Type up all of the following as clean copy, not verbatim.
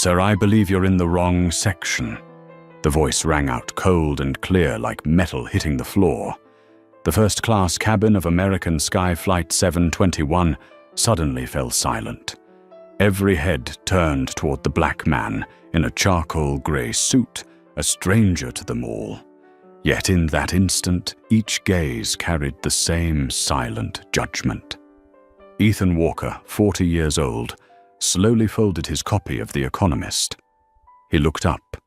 "Sir, I believe you're in the wrong section." The voice rang out cold and clear like metal hitting the floor. The first-class cabin of American Sky Flight 721 suddenly fell silent. Every head turned toward the black man in a charcoal grey suit, a stranger to them all. Yet in that instant, each gaze carried the same silent judgment. Ethan Walker, 40 years old, slowly folded his copy of The Economist. He looked up.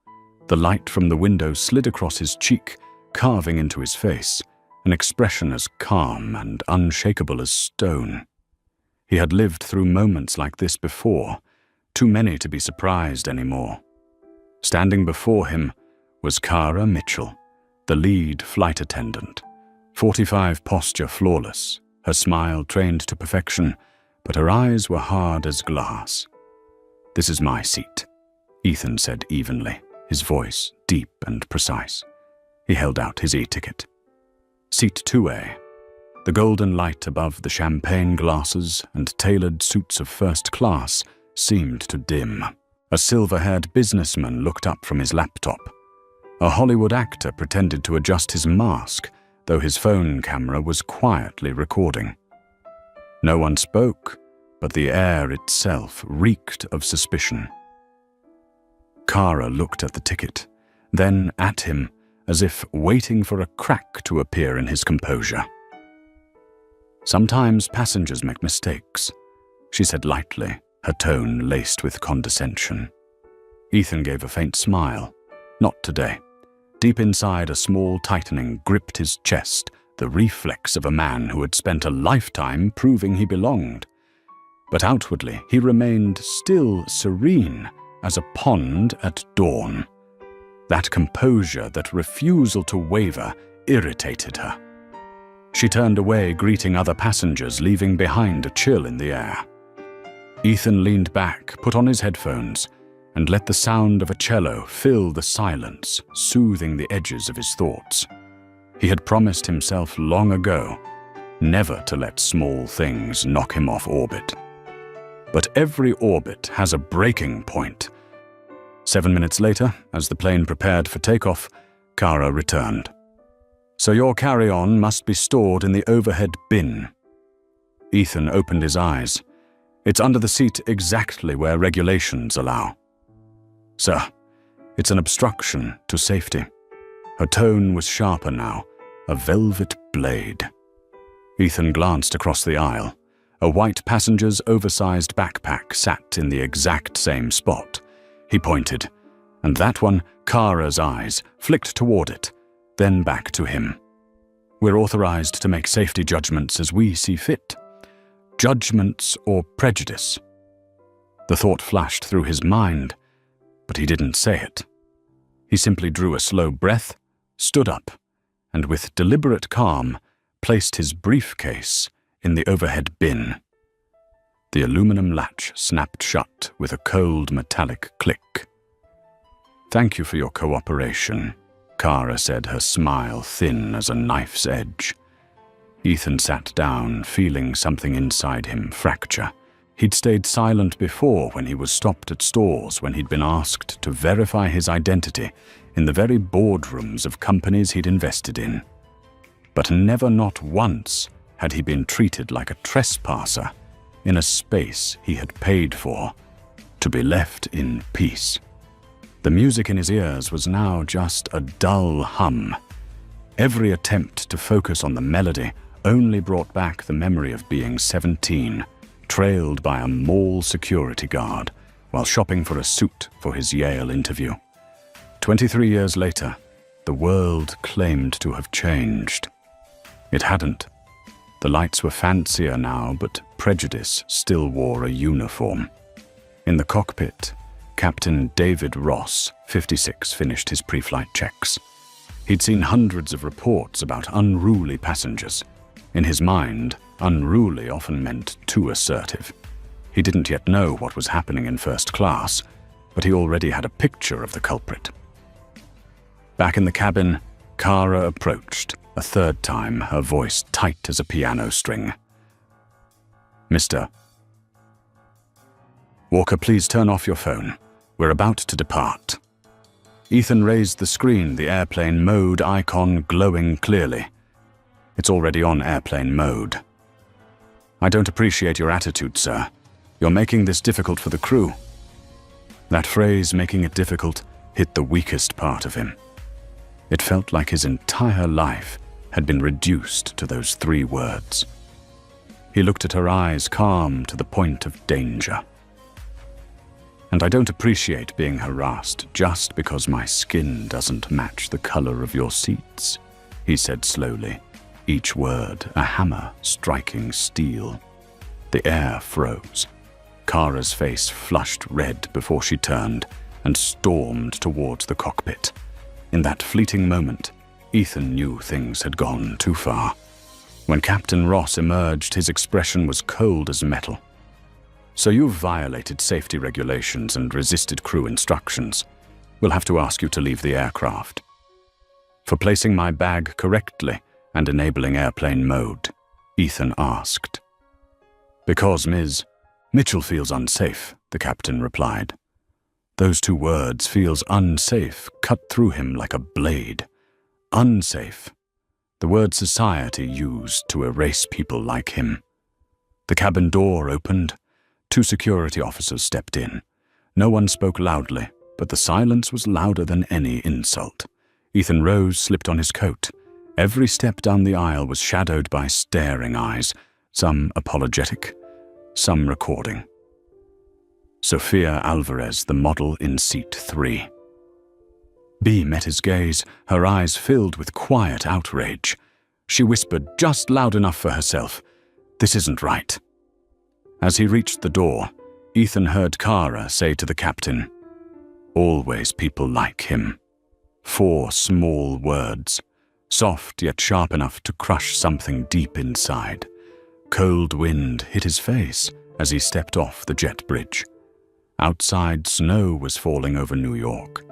The light from the window slid across his cheek, carving into his face, an expression as calm and unshakable as stone. He had lived through moments like this before, too many to be surprised anymore. Standing before him was Kara Mitchell, the lead flight attendant, 45 posture flawless, her smile trained to perfection, but her eyes were hard as glass. "This is my seat," Ethan said evenly, his voice deep and precise. He held out his e-ticket. Seat 2A. The golden light above the champagne glasses and tailored suits of first class seemed to dim. A silver-haired businessman looked up from his laptop. A Hollywood actor pretended to adjust his mask, though his phone camera was quietly recording. No one spoke, but the air itself reeked of suspicion. Kara looked at the ticket, then at him, as if waiting for a crack to appear in his composure. "Sometimes passengers make mistakes," she said lightly, her tone laced with condescension. Ethan gave a faint smile. Not today. Deep inside, a small tightening gripped his chest, the reflex of a man who had spent a lifetime proving he belonged. But outwardly, he remained still serene as a pond at dawn. That composure, that refusal to waver, irritated her. She turned away, greeting other passengers, leaving behind a chill in the air. Ethan leaned back, put on his headphones, and let the sound of a cello fill the silence, soothing the edges of his thoughts. He had promised himself long ago never to let small things knock him off orbit. But every orbit has a breaking point. 7 minutes later, as the plane prepared for takeoff, Kara returned. "So your carry-on must be stored in the overhead bin." Ethan opened his eyes. "It's under the seat exactly where regulations allow." "Sir, it's an obstruction to safety." Her tone was sharper now, a velvet blade. Ethan glanced across the aisle. A white passenger's oversized backpack sat in the exact same spot. He pointed, and that one, Kara's eyes, flicked toward it, then back to him. "We're authorized to make safety judgments as we see fit. Judgments or prejudice." The thought flashed through his mind, but he didn't say it. He simply drew a slow breath, stood up, and with deliberate calm, placed his briefcase in the overhead bin. The aluminum latch snapped shut with a cold metallic click. "Thank you for your cooperation," Kara said, her smile thin as a knife's edge. Ethan sat down, feeling something inside him fracture. He'd stayed silent before when he was stopped at stores, when he'd been asked to verify his identity in the very boardrooms of companies he'd invested in. But never, not once, had he been treated like a trespasser in a space he had paid for, to be left in peace. The music in his ears was now just a dull hum. Every attempt to focus on the melody only brought back the memory of being 17, trailed by a mall security guard while shopping for a suit for his Yale interview. 23 years later, the world claimed to have changed. It hadn't. The lights were fancier now, but prejudice still wore a uniform. In the cockpit, Captain David Ross, 56, finished his pre-flight checks. He'd seen hundreds of reports about unruly passengers. In his mind, unruly often meant too assertive. He didn't yet know what was happening in first class, but he already had a picture of the culprit. Back in the cabin, Kara approached, a third time, her voice tight as a piano string. "Mr. Walker, please turn off your phone. We're about to depart." Ethan raised the screen, the airplane mode icon glowing clearly. "It's already on airplane mode." "I don't appreciate your attitude, sir. You're making this difficult for the crew." That phrase, "making it difficult," hit the weakest part of him. It felt like his entire life had been reduced to those 3 words. He looked at her eyes, calm to the point of danger. "And I don't appreciate being harassed just because my skin doesn't match the color of your seats," he said slowly, each word a hammer striking steel. The air froze. Kara's face flushed red before she turned and stormed towards the cockpit. In that fleeting moment, Ethan knew things had gone too far. When Captain Ross emerged, his expression was cold as metal. "So you've violated safety regulations and resisted crew instructions. We'll have to ask you to leave the aircraft." "For placing my bag correctly and enabling airplane mode," Ethan asked. "Because Ms. Mitchell feels unsafe," the captain replied. Those 2 words, "feels unsafe," cut through him like a blade. Unsafe. The word society used to erase people like him. The cabin door opened. 2 security officers stepped in. No one spoke loudly, but the silence was louder than any insult. Ethan rose, slipped on his coat. Every step down the aisle was shadowed by staring eyes, some apologetic, some recording. Sofia Alvarez, the model in seat 3. B met his gaze, her eyes filled with quiet outrage. She whispered just loud enough for herself, "This isn't right." As he reached the door, Ethan heard Kara say to the captain, "Always people like him." 4 small words, soft yet sharp enough to crush something deep inside. Cold wind hit his face as he stepped off the jet bridge. Outside, snow was falling over New York.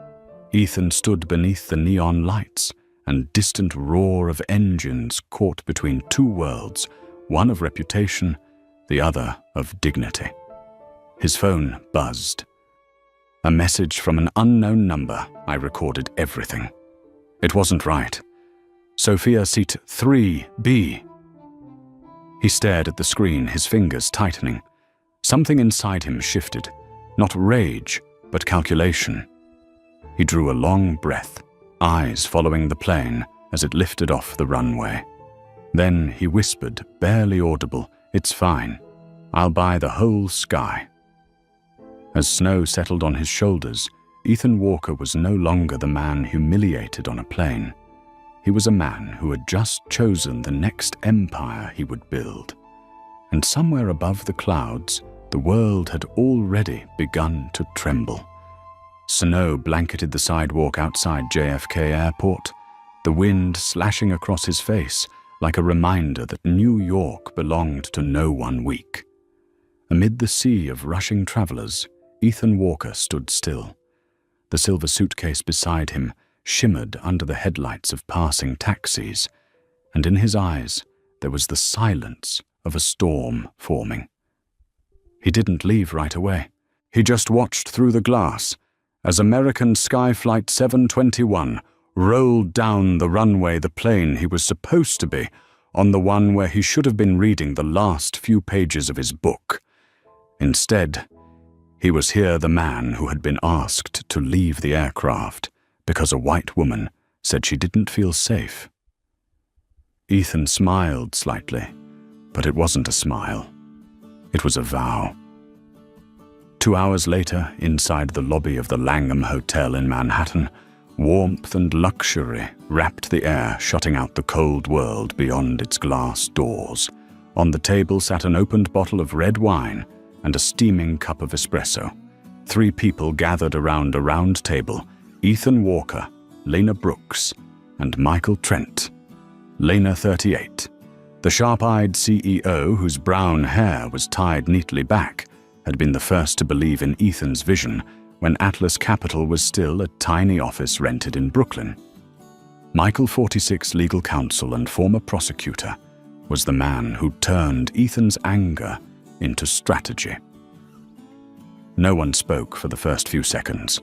Ethan stood beneath the neon lights, and distant roar of engines caught between 2 worlds, one of reputation, the other of dignity. His phone buzzed. A message from an unknown number. I recorded everything. It wasn't right. "Sophia, seat 3B. He stared at the screen, his fingers tightening. Something inside him shifted. Not rage, but calculation. He drew a long breath, eyes following the plane as it lifted off the runway. Then he whispered, barely audible, "It's fine. I'll buy the whole sky." As snow settled on his shoulders, Ethan Walker was no longer the man humiliated on a plane. He was a man who had just chosen the next empire he would build. And somewhere above the clouds, the world had already begun to tremble. Snow blanketed the sidewalk outside JFK Airport, the wind slashing across his face like a reminder that New York belonged to no one weak. Amid the sea of rushing travelers, Ethan Walker stood still. The silver suitcase beside him shimmered under the headlights of passing taxis, and in his eyes there was the silence of a storm forming. He didn't leave right away. He just watched through the glass as American Skyflight 721 rolled down the runway, the plane he was supposed to be on, the one where he should have been reading the last few pages of his book. Instead, he was here, the man who had been asked to leave the aircraft because a white woman said she didn't feel safe. Ethan smiled slightly, but it wasn't a smile. It was a vow. 2 hours later, inside the lobby of the Langham Hotel in Manhattan, warmth and luxury wrapped the air, shutting out the cold world beyond its glass doors. On the table sat an opened bottle of red wine and a steaming cup of espresso. 3 people gathered around a round table: Ethan Walker, Lena Brooks, and Michael Trent. Lena, 38. The sharp-eyed CEO, whose brown hair was tied neatly back, had been the first to believe in Ethan's vision when Atlas Capital was still a tiny office rented in Brooklyn. Michael, 46, legal counsel and former prosecutor, was the man who turned Ethan's anger into strategy. No one spoke for the first few seconds.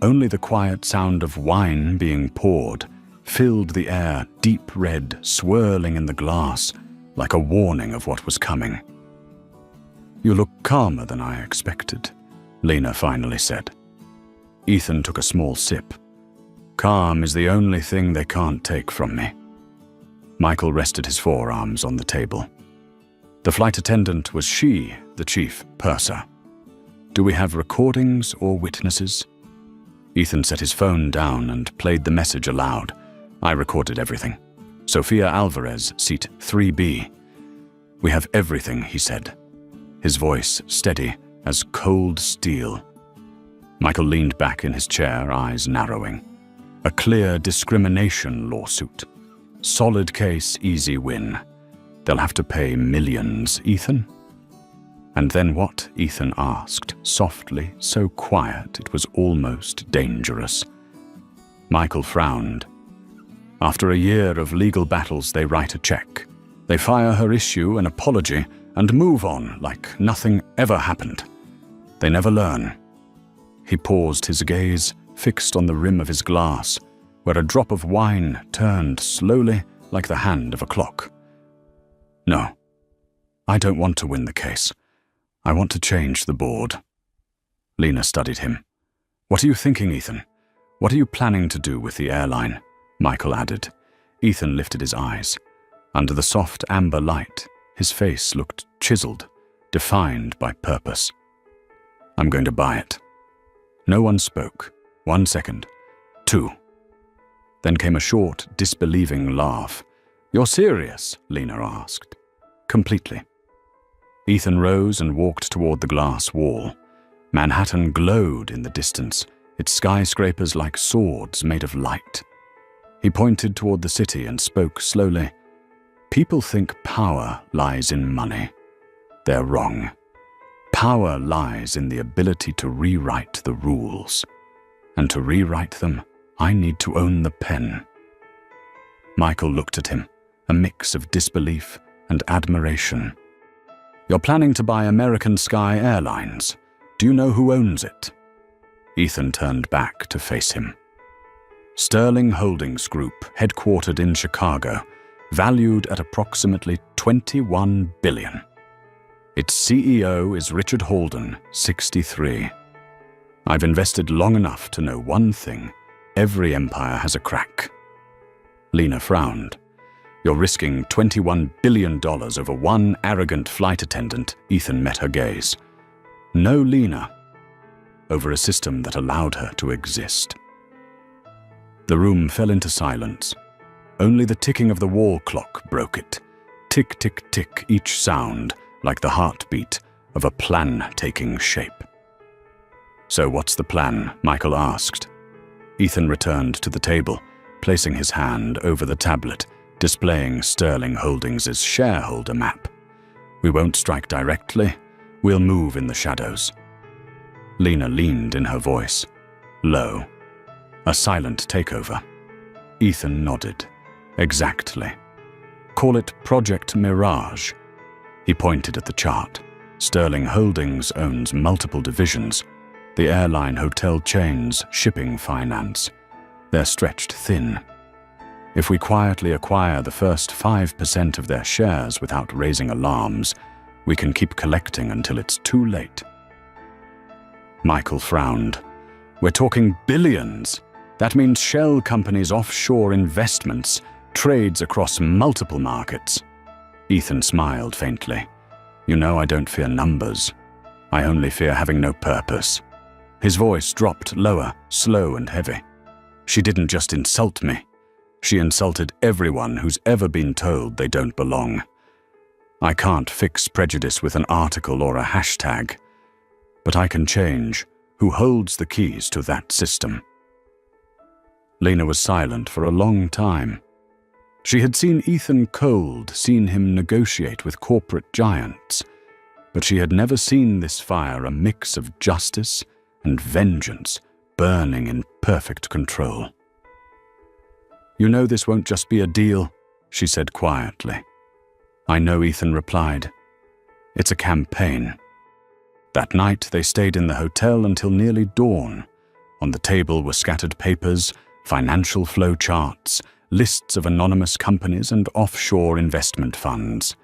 Only the quiet sound of wine being poured filled the air, deep red, swirling in the glass, like a warning of what was coming. "You look calmer than I expected," Lena finally said. Ethan took a small sip. "Calm is the only thing they can't take from me." Michael rested his forearms on the table. "The flight attendant was she, the chief purser. Do we have recordings or witnesses?" Ethan set his phone down and played the message aloud. "I recorded everything. Sofia Alvarez, seat 3B. We have everything," he said, his voice steady as cold steel. Michael leaned back in his chair, eyes narrowing. A clear discrimination lawsuit. Solid case, easy win. They'll have to pay millions, Ethan. And then what? Ethan asked, softly, so quiet it was almost dangerous. Michael frowned. After a year of legal battles, they write a check. They fire her, issue an apology, and move on like nothing ever happened. They never learn. He paused, his gaze fixed on the rim of his glass, where a drop of wine turned slowly like the hand of a clock. "No, I don't want to win the case. I want to change the board." Lena studied him. "What are you thinking, Ethan? What are you planning to do with the airline?" Michael added. Ethan lifted his eyes. Under the soft amber light, his face looked chiseled, defined by purpose. "I'm going to buy it." No one spoke. 1 second. 2. Then came a short, disbelieving laugh. "You're serious?" Lena asked. "Completely." Ethan rose and walked toward the glass wall. Manhattan glowed in the distance, its skyscrapers like swords made of light. He pointed toward the city and spoke slowly. "People think power lies in money. They're wrong. Power lies in the ability to rewrite the rules. And to rewrite them, I need to own the pen." Michael looked at him, a mix of disbelief and admiration. "You're planning to buy American Sky Airlines. Do you know who owns it?" Ethan turned back to face him. Sterling Holdings Group, headquartered in Chicago, valued at approximately $21 billion. Its CEO is Richard Holden, 63. I've invested long enough to know one thing. Every empire has a crack. Lena frowned. "You're risking $21 billion over one arrogant flight attendant." Ethan met her gaze. "No, Lena. Over a system that allowed her to exist." The room fell into silence. Only the ticking of the wall clock broke it. Tick, tick, tick, each sound like the heartbeat of a plan taking shape. "So what's the plan?" Michael asked. Ethan returned to the table, placing his hand over the tablet, displaying Sterling Holdings' shareholder map. "We won't strike directly. We'll move in the shadows." Lena leaned in her voice, low. "A silent takeover." Ethan nodded. "Exactly. Call it Project Mirage." He pointed at the chart. Sterling Holdings owns multiple divisions. The airline, hotel chains, shipping finance. They're stretched thin. If we quietly acquire the first 5% of their shares without raising alarms, we can keep collecting until it's too late. Michael frowned. "We're talking billions. That means shell companies, offshore investments, trades across multiple markets." Ethan smiled faintly. "You know I don't fear numbers. I only fear having no purpose." His voice dropped lower, slow and heavy. "She didn't just insult me. She insulted everyone who's ever been told they don't belong. I can't fix prejudice with an article or a hashtag, but I can change who holds the keys to that system." Lena was silent for a long time. She had seen Ethan cold, seen him negotiate with corporate giants, but she had never seen this fire, a mix of justice and vengeance, burning in perfect control. "You know this won't just be a deal," she said quietly. "I know," Ethan replied. "It's a campaign." That night, they stayed in the hotel until nearly dawn. On the table were scattered papers, financial flow charts, lists of anonymous companies and offshore investment funds.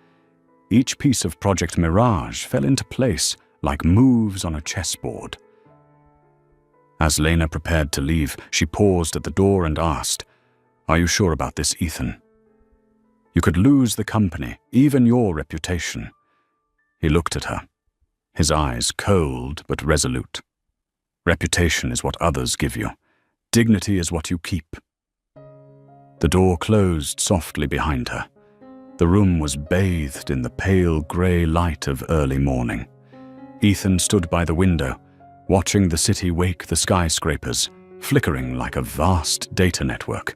Each piece of Project Mirage fell into place like moves on a chessboard. As Lena prepared to leave, she paused at the door and asked, "Are you sure about this, Ethan? You could lose the company, even your reputation." He looked at her, his eyes cold but resolute. "Reputation is what others give you. Dignity is what you keep." The door closed softly behind her. The room was bathed in the pale grey light of early morning. Ethan stood by the window, watching the city wake the skyscrapers, flickering like a vast data network,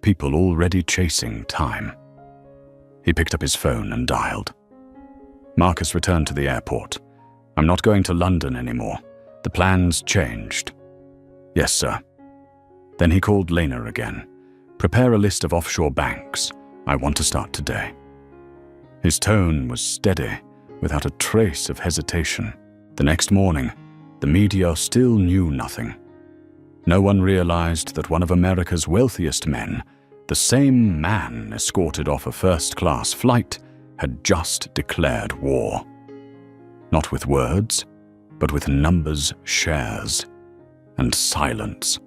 people already chasing time. He picked up his phone and dialed. Marcus returned to the airport. "I'm not going to London anymore. The plan's changed." "Yes, sir." Then he called Lena again. "Prepare a list of offshore banks. I want to start today." His tone was steady, without a trace of hesitation. The next morning, the media still knew nothing. No one realized that one of America's wealthiest men, the same man escorted off a first-class flight, had just declared war. Not with words, but with numbers, shares, and silence.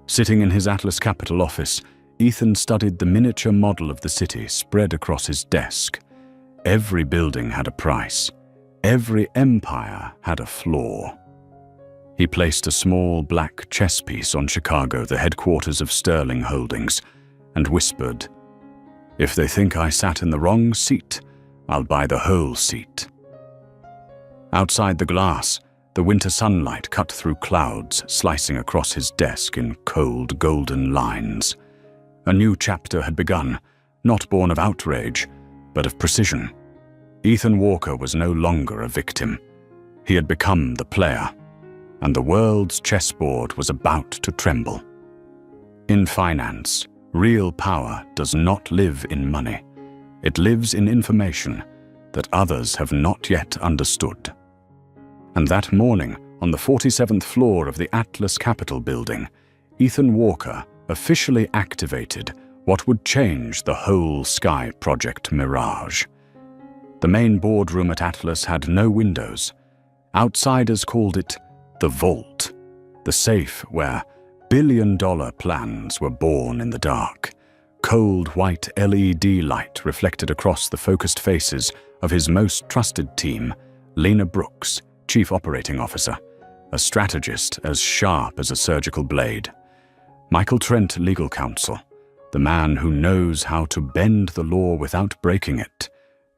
Sitting in his Atlas Capital office, Ethan studied the miniature model of the city spread across his desk. Every building had a price. Every empire had a flaw. He placed a small black chess piece on Chicago, the headquarters of Sterling Holdings, and whispered, "If they think I sat in the wrong seat, I'll buy the whole seat." Outside the glass, the winter sunlight cut through clouds, slicing across his desk in cold, golden lines. A new chapter had begun, not born of outrage, but of precision. Ethan Walker was no longer a victim. He had become the player, and the world's chessboard was about to tremble. In finance, real power does not live in money. It lives in information that others have not yet understood. And that morning, on the 47th floor of the Atlas Capitol building, Ethan Walker officially activated what would change the whole Sky Project Mirage. The main boardroom at Atlas had no windows. Outsiders called it the Vault, the safe where billion-dollar plans were born in the dark. Cold white LED light reflected across the focused faces of his most trusted team, Lena Brooks, Chief Operating Officer, a strategist as sharp as a surgical blade. Michael Trent, Legal Counsel, the man who knows how to bend the law without breaking it.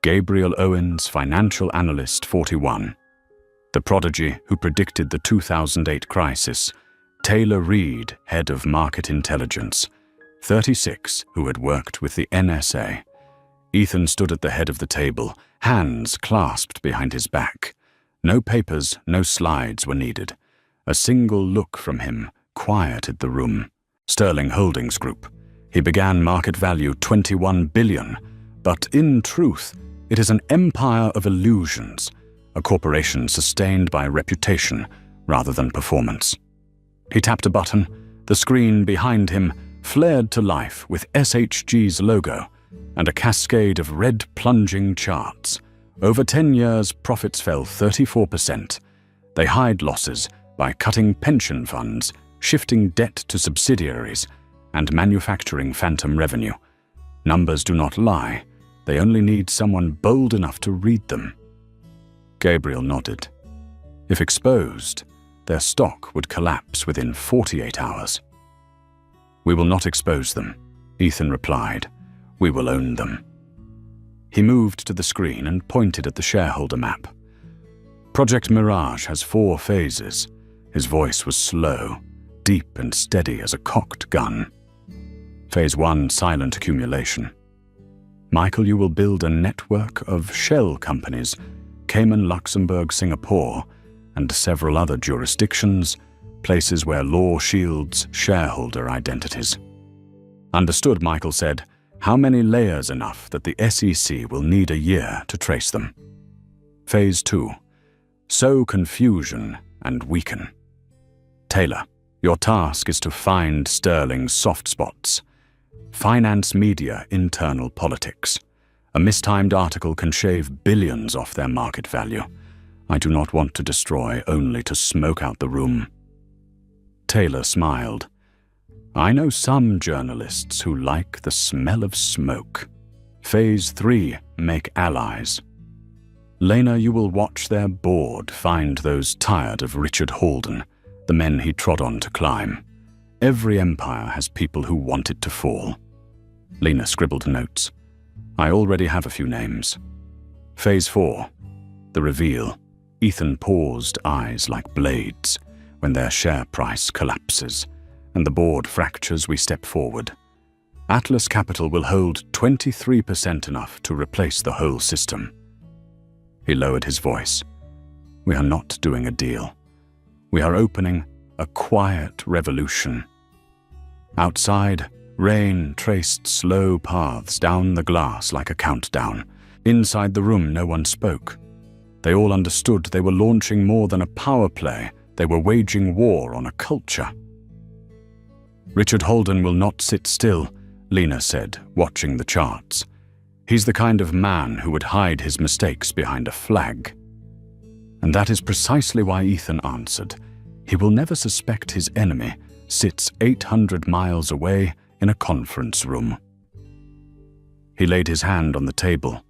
Gabriel Owens, Financial Analyst 41. The prodigy who predicted the 2008 crisis. Taylor Reid, Head of Market Intelligence. 36, who had worked with the NSA. Ethan stood at the head of the table, hands clasped behind his back. No papers, no slides were needed. A single look from him quieted the room. Sterling Holdings Group. He began market value $21 billion, but in truth, it is an empire of illusions, a corporation sustained by reputation rather than performance. He tapped a button. The screen behind him flared to life with SHG's logo and a cascade of red plunging charts. Over 10 years, profits fell 34%. They hide losses by cutting pension funds, shifting debt to subsidiaries, and manufacturing phantom revenue. Numbers do not lie. They only need someone bold enough to read them. Gabriel nodded. If exposed, their stock would collapse within 48 hours. "We will not expose them," Ethan replied. "We will own them." He moved to the screen and pointed at the shareholder map. Project Mirage has 4 phases. His voice was slow, deep and steady as a cocked gun. Phase 1, silent accumulation. Michael, you will build a network of shell companies, Cayman, Luxembourg, Singapore, and several other jurisdictions, places where law shields shareholder identities. Understood, Michael said. How many layers enough that the SEC will need a year to trace them? Phase 2. sow confusion and weaken. Taylor, your task is to find Sterling's soft spots. Finance media internal politics. A mistimed article can shave billions off their market value. I do not want to destroy only to smoke out the room. Taylor smiled. I know some journalists who like the smell of smoke. Phase 3, make allies. Lena, you will watch their board find those tired of Richard Holden, the men he trod on to climb. Every empire has people who want it to fall. Lena scribbled notes. I already have a few names. Phase 4, the reveal. Ethan paused, eyes like blades. When their share price collapses and the board fractures, we step forward. Atlas Capital will hold 23% enough to replace the whole system. He lowered his voice. We are not doing a deal. We are opening a quiet revolution. Outside, rain traced slow paths down the glass like a countdown. Inside the room, no one spoke. They all understood they were launching more than a power play. They were waging war on a culture. Richard Holden will not sit still, Lena said, watching the charts. He's the kind of man who would hide his mistakes behind a flag. And that is precisely why Ethan answered. He will never suspect his enemy sits 800 miles away in a conference room. He laid his hand on the table,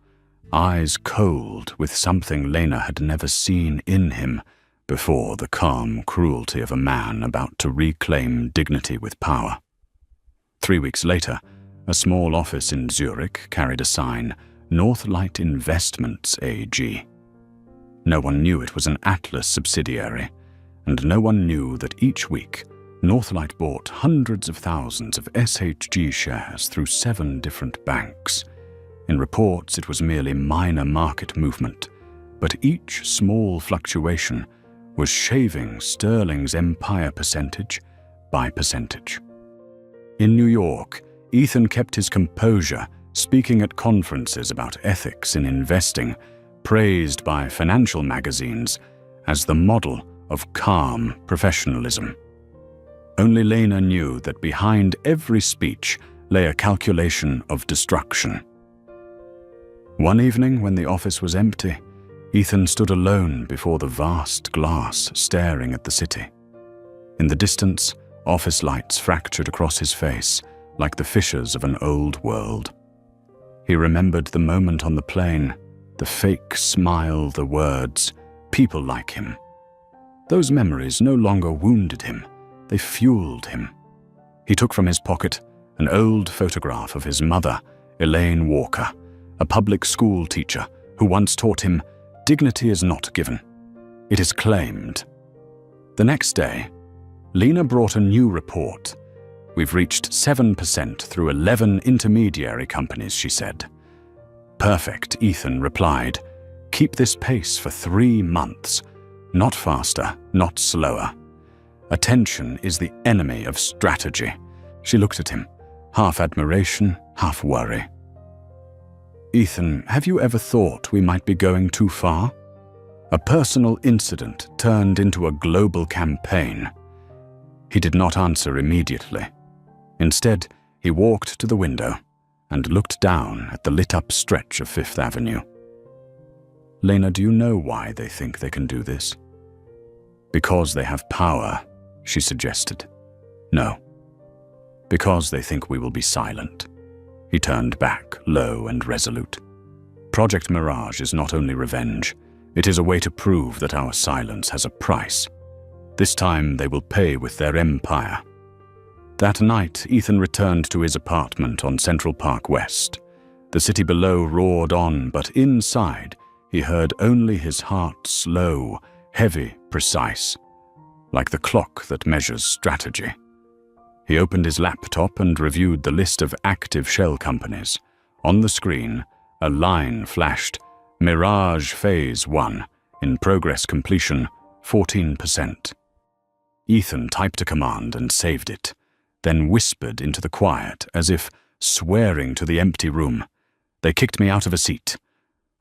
eyes cold with something Lena had never seen in him before, the calm cruelty of a man about to reclaim dignity with power. 3 weeks later, a small office in Zurich carried a sign, Northlight Investments AG. No one knew it was an Atlas subsidiary, and no one knew that each week Northlight bought hundreds of thousands of SHG shares through 7 different banks. In reports, it was merely minor market movement, but each small fluctuation was shaving Sterling's empire percentage by percentage. In New York, Ethan kept his composure, speaking at conferences about ethics in investing, praised by financial magazines as the model of calm professionalism. Only Lena knew that behind every speech lay a calculation of destruction. One evening, when the office was empty, Ethan stood alone before the vast glass, staring at the city. In the distance, office lights fractured across his face, like the fissures of an old world. He remembered the moment on the plane, the fake smile, the words, people like him. Those memories no longer wounded him, they fueled him. He took from his pocket an old photograph of his mother, Elaine Walker, a public school teacher who once taught him, dignity is not given, it is claimed. The next day, Lena brought a new report. We've reached 7% through 11 intermediary companies, she said. Perfect, Ethan replied. Keep this pace for 3 months. Not faster, not slower. Attention is the enemy of strategy. She looked at him, half admiration, half worry. Ethan, have you ever thought we might be going too far? A personal incident turned into a global campaign. He did not answer immediately. Instead, he walked to the window and looked down at the lit-up stretch of Fifth Avenue. Lena, do you know why they think they can do this? Because they have power, she suggested. No. Because they think we will be silent. He turned back, low and resolute. Project Mirage is not only revenge, it is a way to prove that our silence has a price. This time they will pay with their empire. That night, Ethan returned to his apartment on Central Park West. The city below roared on, but inside, he heard only his heart slow, heavy, precise, like the clock that measures strategy. He opened his laptop and reviewed the list of active shell companies. On the screen, a line flashed, Mirage Phase 1, in progress completion, 14%. Ethan typed a command and saved it, then whispered into the quiet as if swearing to the empty room. They kicked me out of a seat.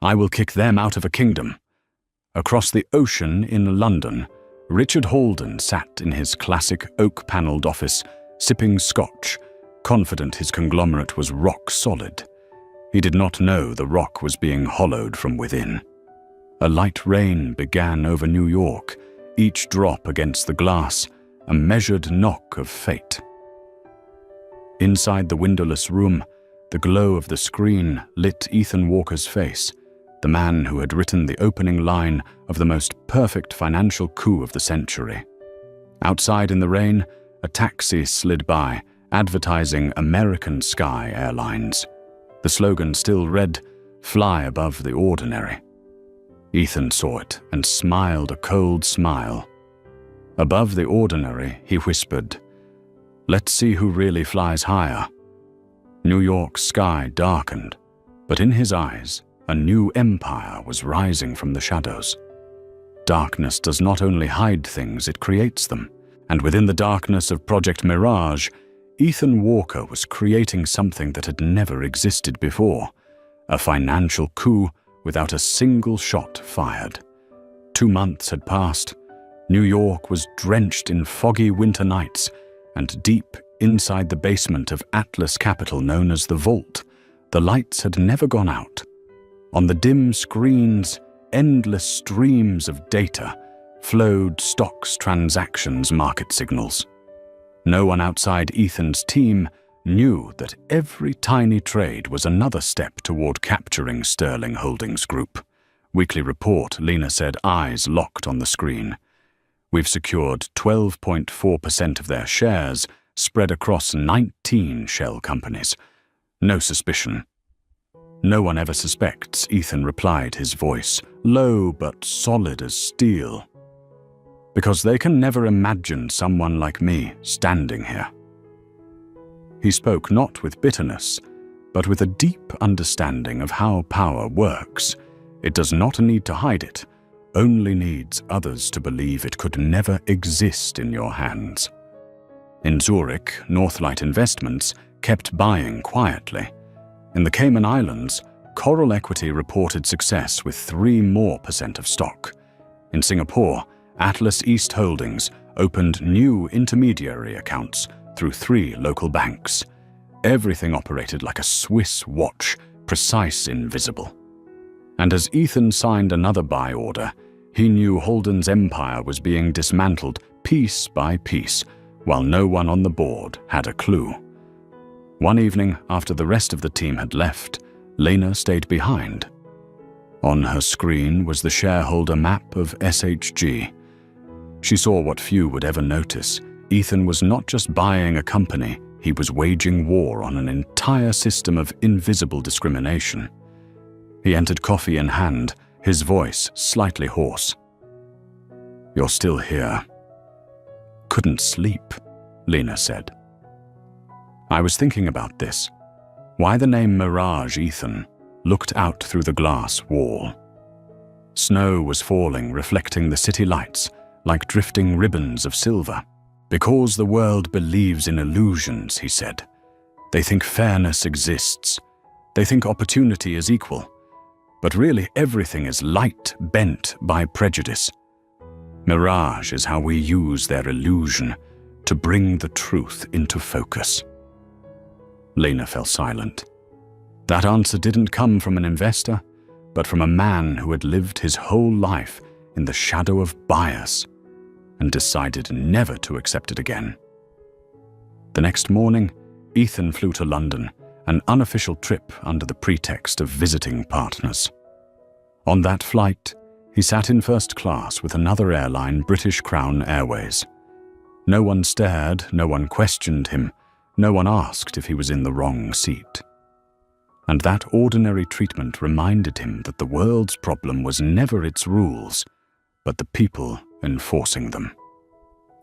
I will kick them out of a kingdom. Across the ocean in London, Richard Halden sat in his classic oak-panelled office, sipping scotch, confident his conglomerate was rock solid. He did not know the rock was being hollowed from within. A light rain began over New York, each drop against the glass, a measured knock of fate. Inside the windowless room, the glow of the screen lit Ethan Walker's face, the man who had written the opening line of the most perfect financial coup of the century. Outside in the rain, a taxi slid by, advertising American Sky Airlines. The slogan still read, "Fly above the ordinary." Ethan saw it and smiled a cold smile. Above the ordinary, he whispered, "Let's see who really flies higher." New York's sky darkened, but in his eyes, a new empire was rising from the shadows. Darkness does not only hide things, it creates them. And within the darkness of Project Mirage, Ethan Walker was creating something that had never existed before, a financial coup without a single shot fired. 2 months had passed. New York was drenched in foggy winter nights, and deep inside the basement of Atlas Capital known as the Vault, the lights had never gone out. On the dim screens, endless streams of data flowed stocks, transactions, market signals. No one outside Ethan's team knew that every tiny trade was another step toward capturing Sterling Holdings Group. Weekly report, Lena said, eyes locked on the screen. We've secured 12.4% of their shares, spread across 19 shell companies. No suspicion. No one ever suspects, Ethan replied, his voice low but solid as steel. Because they can never imagine someone like me standing here. He spoke not with bitterness, but with a deep understanding of how power works. It does not need to hide it, only needs others to believe it could never exist in your hands. In Zurich, Northlight Investments kept buying quietly. In the Cayman Islands, Coral Equity reported success with 3% more of stock. In Singapore, Atlas East Holdings opened new intermediary accounts through 3 local banks. Everything operated like a Swiss watch, precise, invisible. And as Ethan signed another buy order, he knew Holden's empire was being dismantled piece by piece, while no one on the board had a clue. One evening, after the rest of the team had left, Lena stayed behind. On her screen was the shareholder map of SHG. She saw what few would ever notice. Ethan was not just buying a company, he was waging war on an entire system of invisible discrimination. He entered, coffee in hand, his voice slightly hoarse. "You're still here." "Couldn't sleep," Lena said. "I was thinking about this. Why the name Mirage, Ethan?" Looked out through the glass wall. Snow was falling, reflecting the city lights like drifting ribbons of silver. "Because the world believes in illusions," he said. "They think fairness exists. They think opportunity is equal. But really everything is light bent by prejudice. Mirage is how we use their illusion to bring the truth into focus." Lena fell silent. That answer didn't come from an investor, but from a man who had lived his whole life in the shadow of bias and decided never to accept it again. The next morning, Ethan flew to London, an unofficial trip under the pretext of visiting partners. On that flight, he sat in first class with another airline, British Crown Airways. No one stared, no one questioned him, no one asked if he was in the wrong seat. And that ordinary treatment reminded him that the world's problem was never its rules, but the people enforcing them.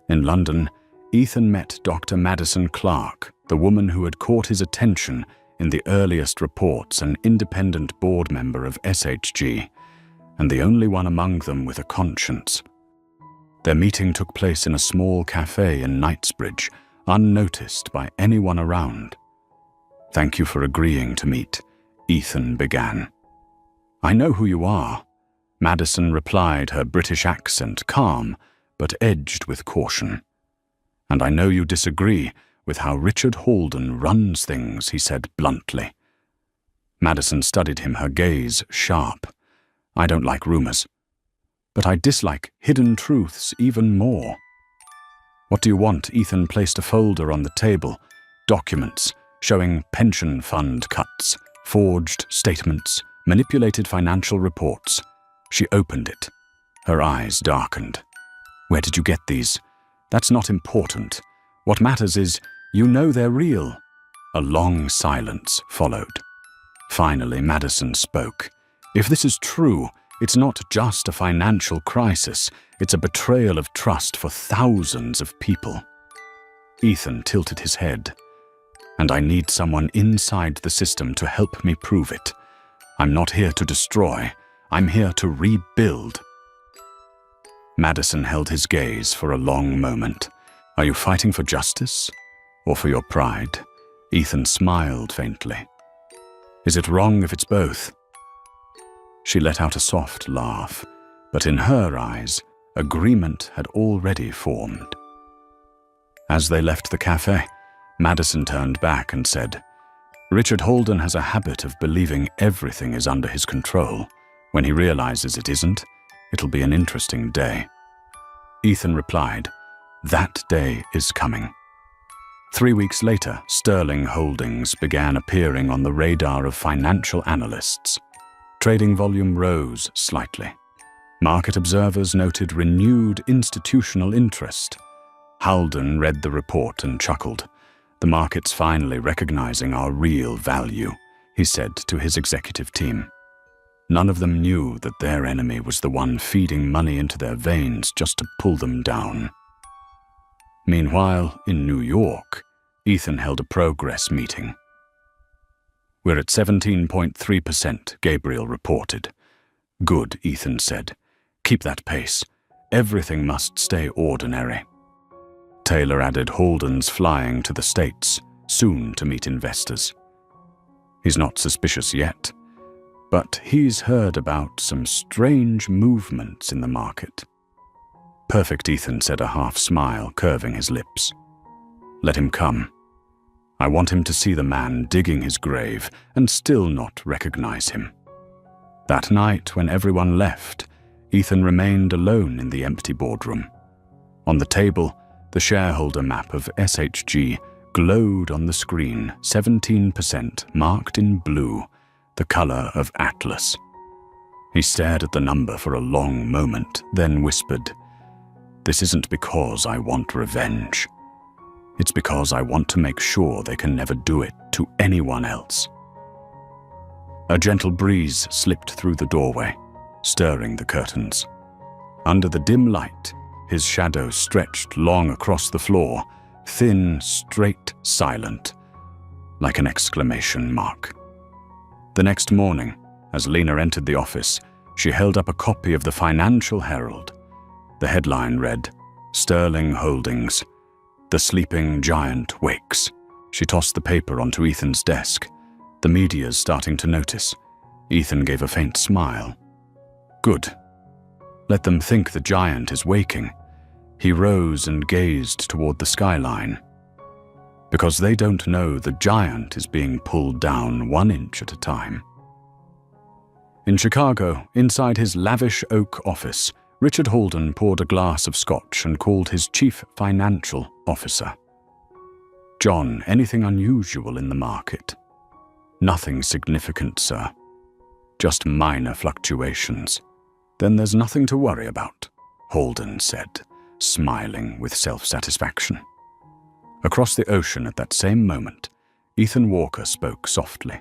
In London, Ethan met Dr. Madison Clark, the woman who had caught his attention in the earliest reports, an independent board member of SHG, and the only one among them with a conscience. Their meeting took place in a small cafe in Knightsbridge, unnoticed by anyone around. "Thank you for agreeing to meet," Ethan began. "I know who you are. Madison replied, her British accent calm, but edged with caution. "And I know you disagree with how Richard Holden runs things," he said bluntly. Madison studied him, her gaze sharp. "I don't like rumors, but I dislike hidden truths even more." "What do you want?" Ethan placed a folder on the table, documents showing pension fund cuts, forged statements, manipulated financial reports. She opened it. Her eyes darkened. "Where did you get these?" "That's not important. What matters is, you know they're real." A long silence followed. Finally, Madison spoke. "If this is true, it's not just a financial crisis. It's a betrayal of trust for thousands of people." Ethan tilted his head. "And I need someone inside the system to help me prove it. I'm not here to destroy. I'm here to rebuild." Madison held his gaze for a long moment. "Are you fighting for justice or for your pride?" Ethan smiled faintly. "Is it wrong if it's both?" She let out a soft laugh, but in her eyes, agreement had already formed. As they left the cafe, Madison turned back and said, "Richard Holden has a habit of believing everything is under his control. When he realizes it isn't, it'll be an interesting day." Ethan replied, "That day is coming." 3 weeks later, Sterling Holdings began appearing on the radar of financial analysts. Trading volume rose slightly. Market observers noted renewed institutional interest. Halden read the report and chuckled. "The market's finally recognizing our real value," he said to his executive team. None of them knew that their enemy was the one feeding money into their veins just to pull them down. Meanwhile, in New York, Ethan held a progress meeting. "We're at 17.3%, Gabriel reported. "Good," Ethan said. "Keep that pace. Everything must stay ordinary." Taylor added, "Holden's flying to the States, soon to meet investors. He's not suspicious yet, but he's heard about some strange movements in the market." "Perfect," Ethan said, a half smile curving his lips. "Let him come. I want him to see the man digging his grave and still not recognize him." That night, when everyone left, Ethan remained alone in the empty boardroom. On the table, the shareholder map of SHG glowed on the screen, 17% marked in blue, the color of Atlas. He stared at the number for a long moment, then whispered, "This isn't because I want revenge. It's because I want to make sure they can never do it to anyone else." A gentle breeze slipped through the doorway, stirring the curtains. Under the dim light, his shadow stretched long across the floor, thin, straight, silent, like an exclamation mark. The next morning, as Lena entered the office, she held up a copy of the Financial Herald. The headline read, "Sterling Holdings, the sleeping giant wakes." She tossed the paper onto Ethan's desk. "The media's starting to notice." Ethan gave a faint smile. "Good. Let them think the giant is waking." He rose and gazed toward the skyline. "Because they don't know the giant is being pulled down 1 inch at a time." In Chicago, inside his lavish oak office, Richard Holden poured a glass of scotch and called his chief financial officer. "John, anything unusual in the market?" "Nothing significant, sir. Just minor fluctuations." "Then there's nothing to worry about," Holden said, smiling with self-satisfaction. Across the ocean at that same moment, Ethan Walker spoke softly.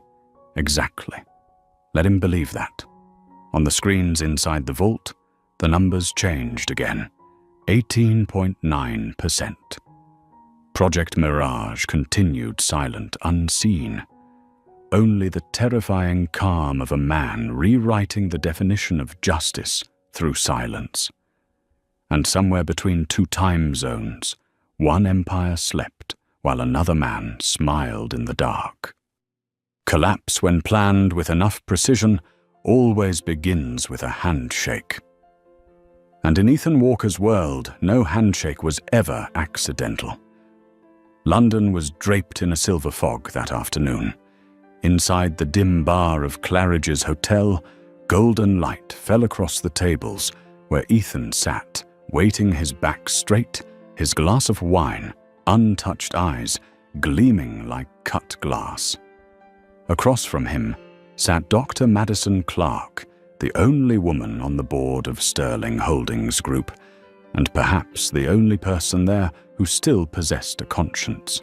"Exactly. Let him believe that." On the screens inside the vault, the numbers changed again. 18.9%. Project Mirage continued silent, unseen. Only the terrifying calm of a man rewriting the definition of justice through silence. And somewhere between 2 time zones, one empire slept while another man smiled in the dark. Collapse when planned with enough precision, always begins with a handshake. And in Ethan Walker's world, no handshake was ever accidental. London was draped in a silver fog that afternoon. Inside the dim bar of Claridge's hotel, golden light fell across the tables where Ethan sat, waiting, his back straight, his glass of wine, untouched eyes, gleaming like cut glass. Across from him sat Dr. Madison Clark, the only woman on the board of Sterling Holdings Group, and perhaps the only person there who still possessed a conscience.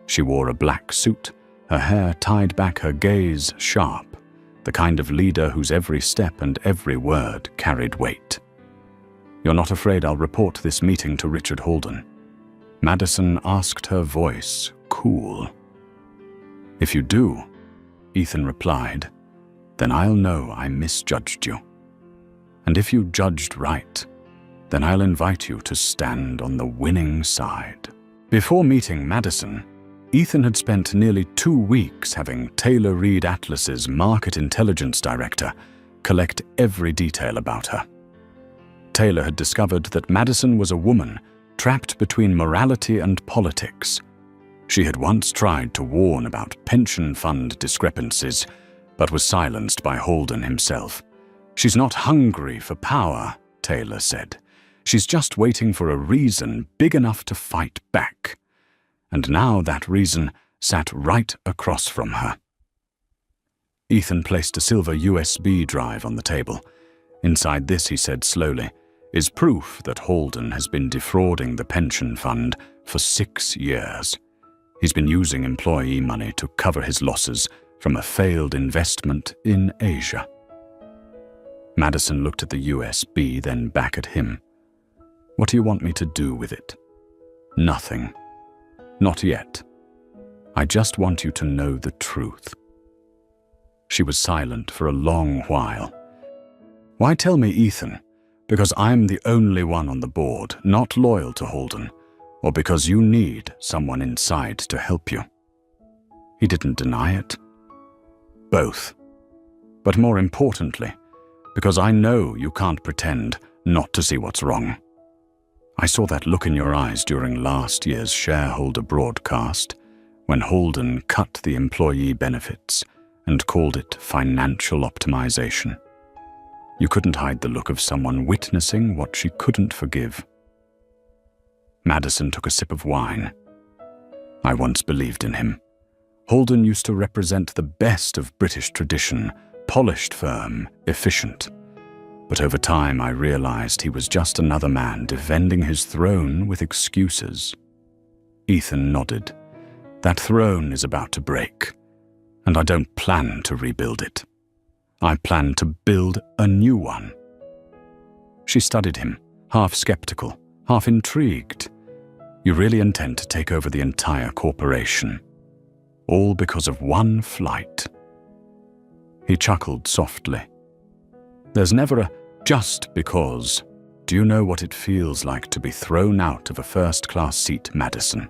She wore a black suit, her hair tied back, her gaze sharp, the kind of leader whose every step and every word carried weight. "You're not afraid I'll report this meeting to Richard Holden?" Madison asked, her voice cool. "If you do," Ethan replied, "then I'll know I misjudged you. And if you judged right, then I'll invite you to stand on the winning side." Before meeting Madison, Ethan had spent nearly 2 weeks having Taylor Reed Atlas's market intelligence director collect every detail about her. Taylor had discovered that Madison was a woman trapped between morality and politics. She had once tried to warn about pension fund discrepancies, but was silenced by Holden himself. "She's not hungry for power," Taylor said. "She's just waiting for a reason big enough to fight back." And now that reason sat right across from her. Ethan placed a silver USB drive on the table. Inside this, he said slowly, is proof that Holden has been defrauding the pension fund for 6 years. He's been using employee money to cover his losses from a failed investment in Asia. Madison looked at the USB, then back at him. "What do you want me to do with it?" "Nothing. Not yet. I just want you to know the truth." She was silent for a long while. "Why tell me, Ethan? Because I'm the only one on the board not loyal to Holden, or because you need someone inside to help you?" He didn't deny it. "Both. But more importantly, because I know you can't pretend not to see what's wrong. I saw that look in your eyes during last year's shareholder broadcast, when Holden cut the employee benefits and called it financial optimization. You couldn't hide the look of someone witnessing what she couldn't forgive." Madison took a sip of wine. "I once believed in him. Holden used to represent the best of British tradition, polished, firm, efficient. But over time I realized he was just another man defending his throne with excuses." Ethan nodded. "That throne is about to break, and I don't plan to rebuild it. I plan to build a new one." She studied him, half skeptical, half intrigued. "You really intend to take over the entire corporation? All because of one flight?" He chuckled softly. "There's never a just because. Do you know what it feels like to be thrown out of a first-class seat, Madison?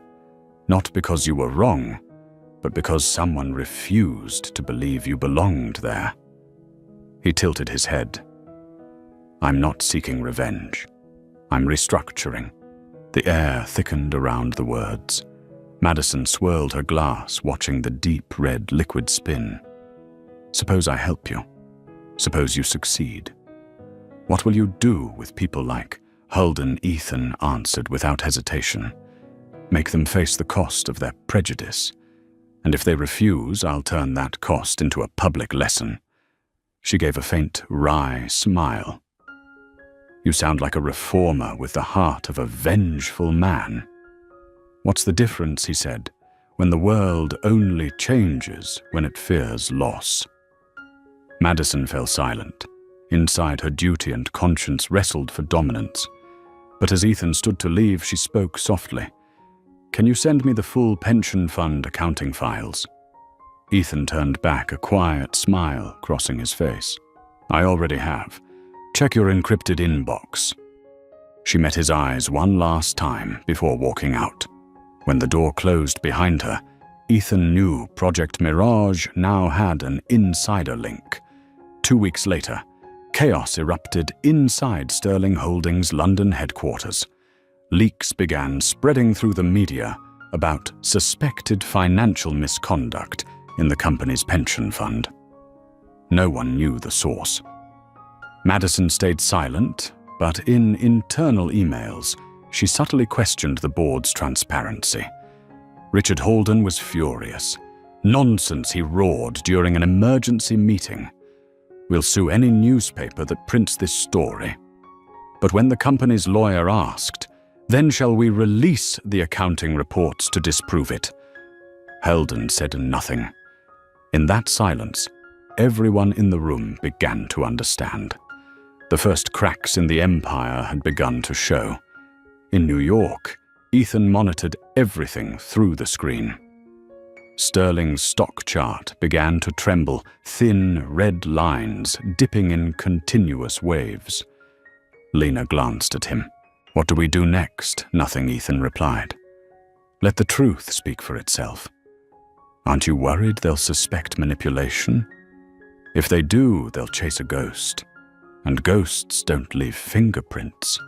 Not because you were wrong, but because someone refused to believe you belonged there." He tilted his head. "I'm not seeking revenge. I'm restructuring." The air thickened around the words. Madison swirled her glass, watching the deep red liquid spin. "Suppose I help you. Suppose you succeed. What will you do with people like Holden?" Ethan answered without hesitation. "Make them face the cost of their prejudice. And if they refuse, I'll turn that cost into a public lesson." She gave a faint, wry smile. "You sound like a reformer with the heart of a vengeful man." "What's the difference," he said, "when the world only changes when it fears loss?" Madison fell silent. Inside, her duty and conscience wrestled for dominance. But as Ethan stood to leave, she spoke softly. "Can you send me the full pension fund accounting files?" Ethan turned back, a quiet smile crossing his face. "I already have. Check your encrypted inbox." She met his eyes one last time before walking out. When the door closed behind her, Ethan knew Project Mirage now had an insider link 2 weeks later, chaos erupted inside Sterling Holdings' London headquarters. Leaks began spreading through the media about suspected financial misconduct in the company's pension fund. No one knew the source. Madison stayed silent, but in internal emails, she subtly questioned the board's transparency. Richard Holden was furious. Nonsense, he roared during an emergency meeting. We'll sue any newspaper that prints this story. But when the company's lawyer asked, then shall we release the accounting reports to disprove it? Holden said nothing. In that silence, everyone in the room began to understand. The first cracks in the empire had begun to show. In New York, Ethan monitored everything through the screen. Sterling's stock chart began to tremble, thin red lines dipping in continuous waves. Lena glanced at him. "What do we do next?" "Nothing," Ethan replied. "Let the truth speak for itself. Aren't you worried they'll suspect manipulation? If they do, they'll chase a ghost. And ghosts don't leave fingerprints."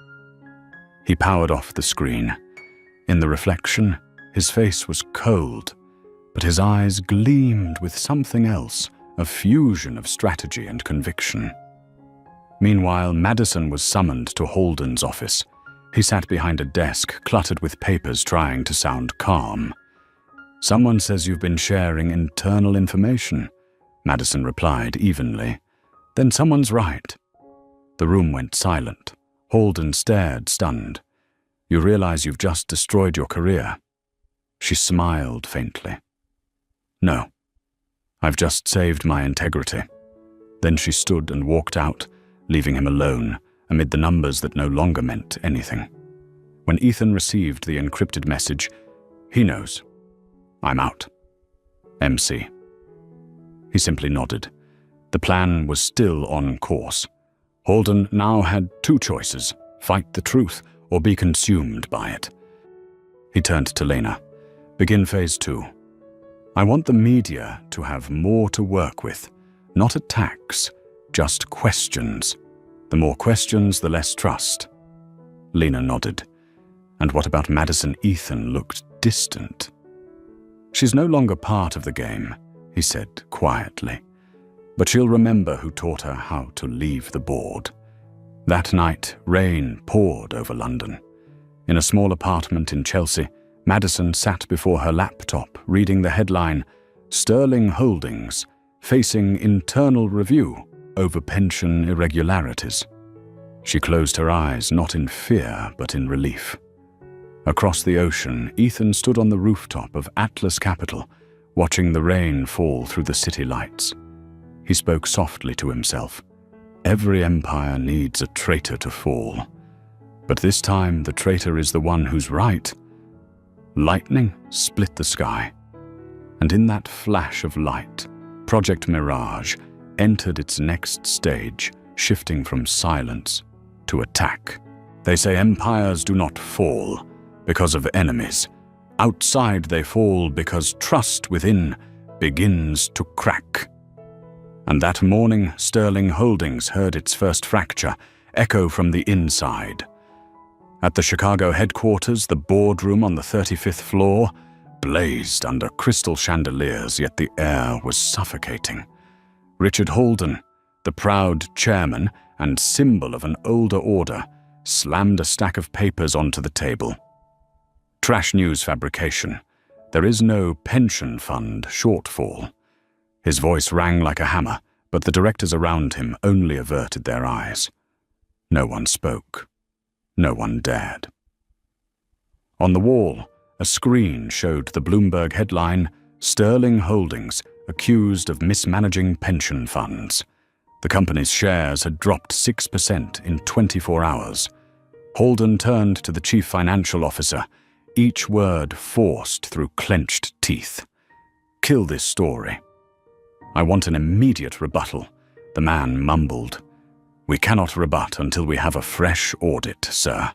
He powered off the screen. In the reflection, his face was cold, but his eyes gleamed with something else, a fusion of strategy and conviction. Meanwhile, Madison was summoned to Holden's office. He sat behind a desk cluttered with papers, trying to sound calm. "Someone says you've been sharing internal information," Madison replied evenly. "Then someone's right." The room went silent. Holden stared, stunned. "You realize you've just destroyed your career?" She smiled faintly. "No, I've just saved my integrity." Then she stood and walked out, leaving him alone amid the numbers that no longer meant anything. When Ethan received the encrypted message, "He knows. I'm out. MC." He simply nodded. The plan was still on course. Holden now had two choices: fight the truth or be consumed by it. He turned to Lena. "Begin phase 2. I want the media to have more to work with, not attacks, just questions. The more questions, the less trust." Lena nodded. "And what about Madison?" Ethan looked distant. "She's no longer part of the game," he said quietly. "But she'll remember who taught her how to leave the board." That night, rain poured over London. In a small apartment in Chelsea, Madison sat before her laptop, reading the headline, "Sterling Holdings, Facing Internal Review Over Pension Irregularities." She closed her eyes, not in fear, but in relief. Across the ocean, Ethan stood on the rooftop of Atlas Capital, watching the rain fall through the city lights. He spoke softly to himself. Every empire needs a traitor to fall. But this time, the traitor is the one who's right. Lightning split the sky. And in that flash of light, Project Mirage entered its next stage, shifting from silence to attack. They say empires do not fall because of enemies. Outside they fall because trust within begins to crack. And that morning, Sterling Holdings heard its first fracture echo from the inside. At the Chicago headquarters, the boardroom on the 35th floor blazed under crystal chandeliers, yet the air was suffocating. Richard Holden, the proud chairman and symbol of an older order, slammed a stack of papers onto the table. "Trash news fabrication. There is no pension fund shortfall." His voice rang like a hammer, but the directors around him only averted their eyes. No one spoke. No one dared. On the wall, a screen showed the Bloomberg headline, "Sterling Holdings accused of mismanaging pension funds." The company's shares had dropped 6% in 24 hours. Holden turned to the chief financial officer, each word forced through clenched teeth. "Kill this story." "I want an immediate rebuttal," the man mumbled. "We cannot rebut until we have a fresh audit, sir."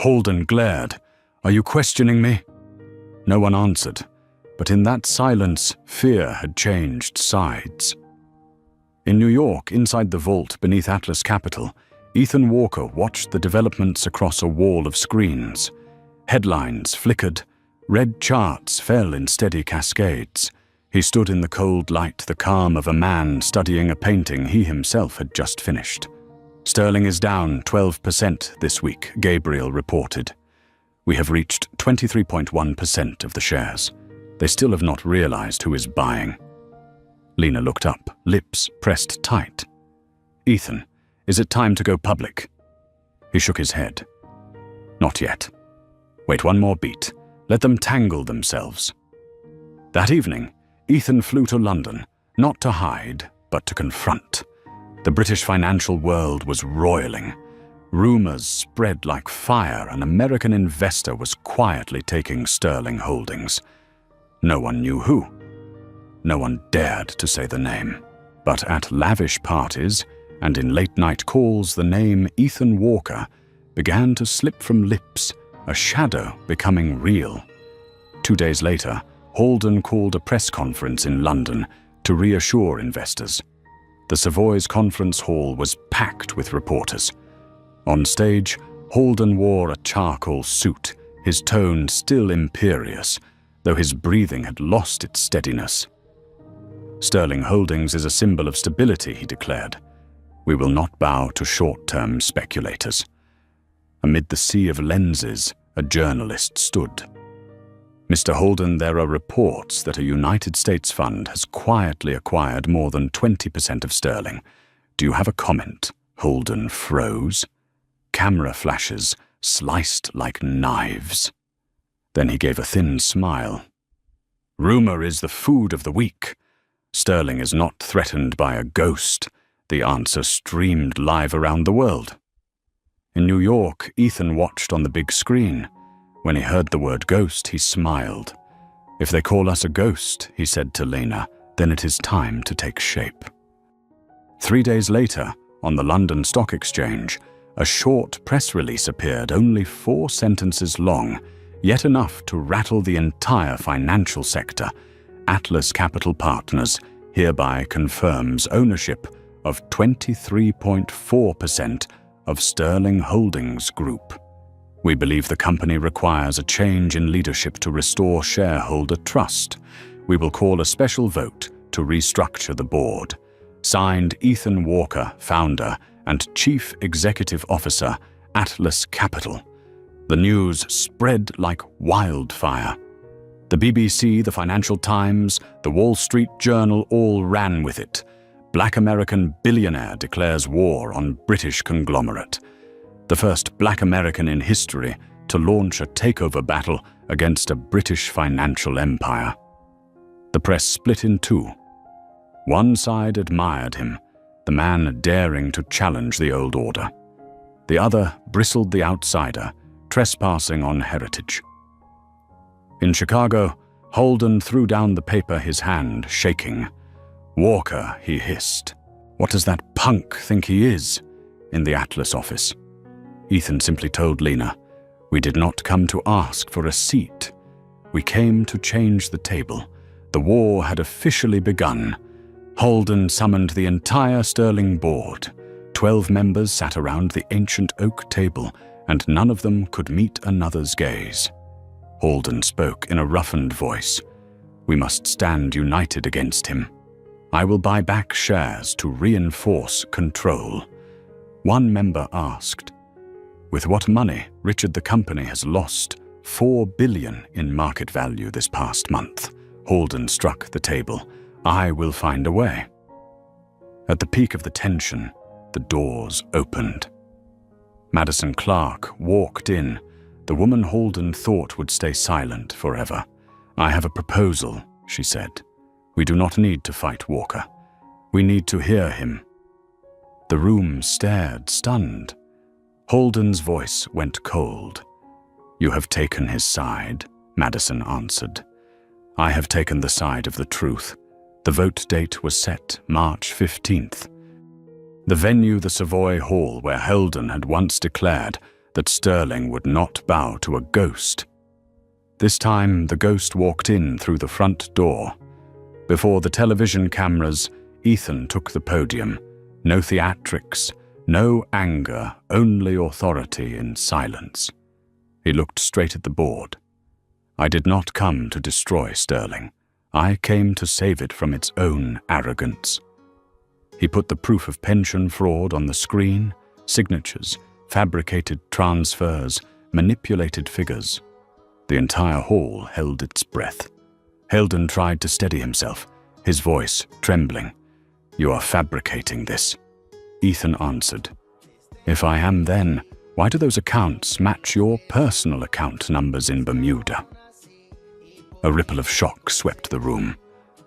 Holden glared. "Are you questioning me?" No one answered, but in that silence, fear had changed sides. In New York, inside the vault beneath Atlas Capitol, Ethan Walker watched the developments across a wall of screens. Headlines flickered, red charts fell in steady cascades. He stood in the cold light, the calm of a man studying a painting he himself had just finished. Sterling is down 12% this week, Gabriel reported. We have reached 23.1% of the shares. They still have not realized who is buying. Lena looked up, lips pressed tight. Ethan, is it time to go public? He shook his head. Not yet. Wait one more beat. Let them tangle themselves. That evening, Ethan flew to London, not to hide, but to confront. The British financial world was roiling. Rumors spread like fire. An American investor was quietly taking Sterling holdings. No one knew who. No one dared to say the name. But at lavish parties and in late-night calls, the name Ethan Walker began to slip from lips, a shadow becoming real. 2 days later, Holden called a press conference in London to reassure investors. The Savoy's conference hall was packed with reporters. On stage, Holden wore a charcoal suit, his tone still imperious, though his breathing had lost its steadiness. Sterling Holdings is a symbol of stability, he declared. We will not bow to short-term speculators. Amid the sea of lenses, a journalist stood. Mr. Holden, there are reports that a United States fund has quietly acquired more than 20% of Sterling. Do you have a comment? Holden froze. Camera flashes sliced like knives. Then he gave a thin smile. Rumor is the food of the weak. Sterling is not threatened by a ghost. The answer streamed live around the world. In New York, Ethan watched on the big screen. When he heard the word ghost, he smiled. If they call us a ghost, he said to Lena, then it is time to take shape. 3 days later, on the London Stock Exchange, a short press release appeared, only 4 sentences long, yet enough to rattle the entire financial sector. Atlas Capital Partners hereby confirms ownership of 23.4% of Sterling Holdings Group. We believe the company requires a change in leadership to restore shareholder trust. We will call a special vote to restructure the board. Signed, Ethan Walker, founder and Chief Executive Officer, Atlas Capital. The news spread like wildfire. The BBC, the Financial Times, the Wall Street Journal all ran with it. Black American billionaire declares war on British conglomerate. The first Black American in history to launch a takeover battle against a British financial empire. The press split in two. One side admired him, the man daring to challenge the old order. The other bristled the outsider, trespassing on heritage. In Chicago, Holden threw down the paper, his hand shaking. Walker, he hissed. What does that punk think he is? In the Atlas office. Ethan simply told Lena, we did not come to ask for a seat. We came to change the table. The war had officially begun. Holden summoned the entire Sterling board. 12 members sat around the ancient oak table, and none of them could meet another's gaze. Holden spoke in a roughened voice. We must stand united against him. I will buy back shares to reinforce control. One member asked, with what money? Richard, the company has lost $4 billion in market value this past month. Holden struck the table. I will find a way. At the peak of the tension, the doors opened. Madison Clark walked in, the woman Holden thought would stay silent forever. I have a proposal, she said. We do not need to fight Walker. We need to hear him. The room stared, stunned. Holden's voice went cold. You have taken his side, Madison answered. I have taken the side of the truth. The vote date was set, March 15th. The venue, the Savoy Hall, where Holden had once declared that Sterling would not bow to a ghost. This time, the ghost walked in through the front door. Before the television cameras, Ethan took the podium. No theatrics, no anger, only authority in silence. He looked straight at the board. I did not come to destroy Sterling. I came to save it from its own arrogance. He put the proof of pension fraud on the screen, signatures, fabricated transfers, manipulated figures. The entire hall held its breath. Heldon tried to steady himself, his voice trembling. "You are fabricating this." Ethan answered. "If I am, then why do those accounts match your personal account numbers in Bermuda?" A ripple of shock swept the room.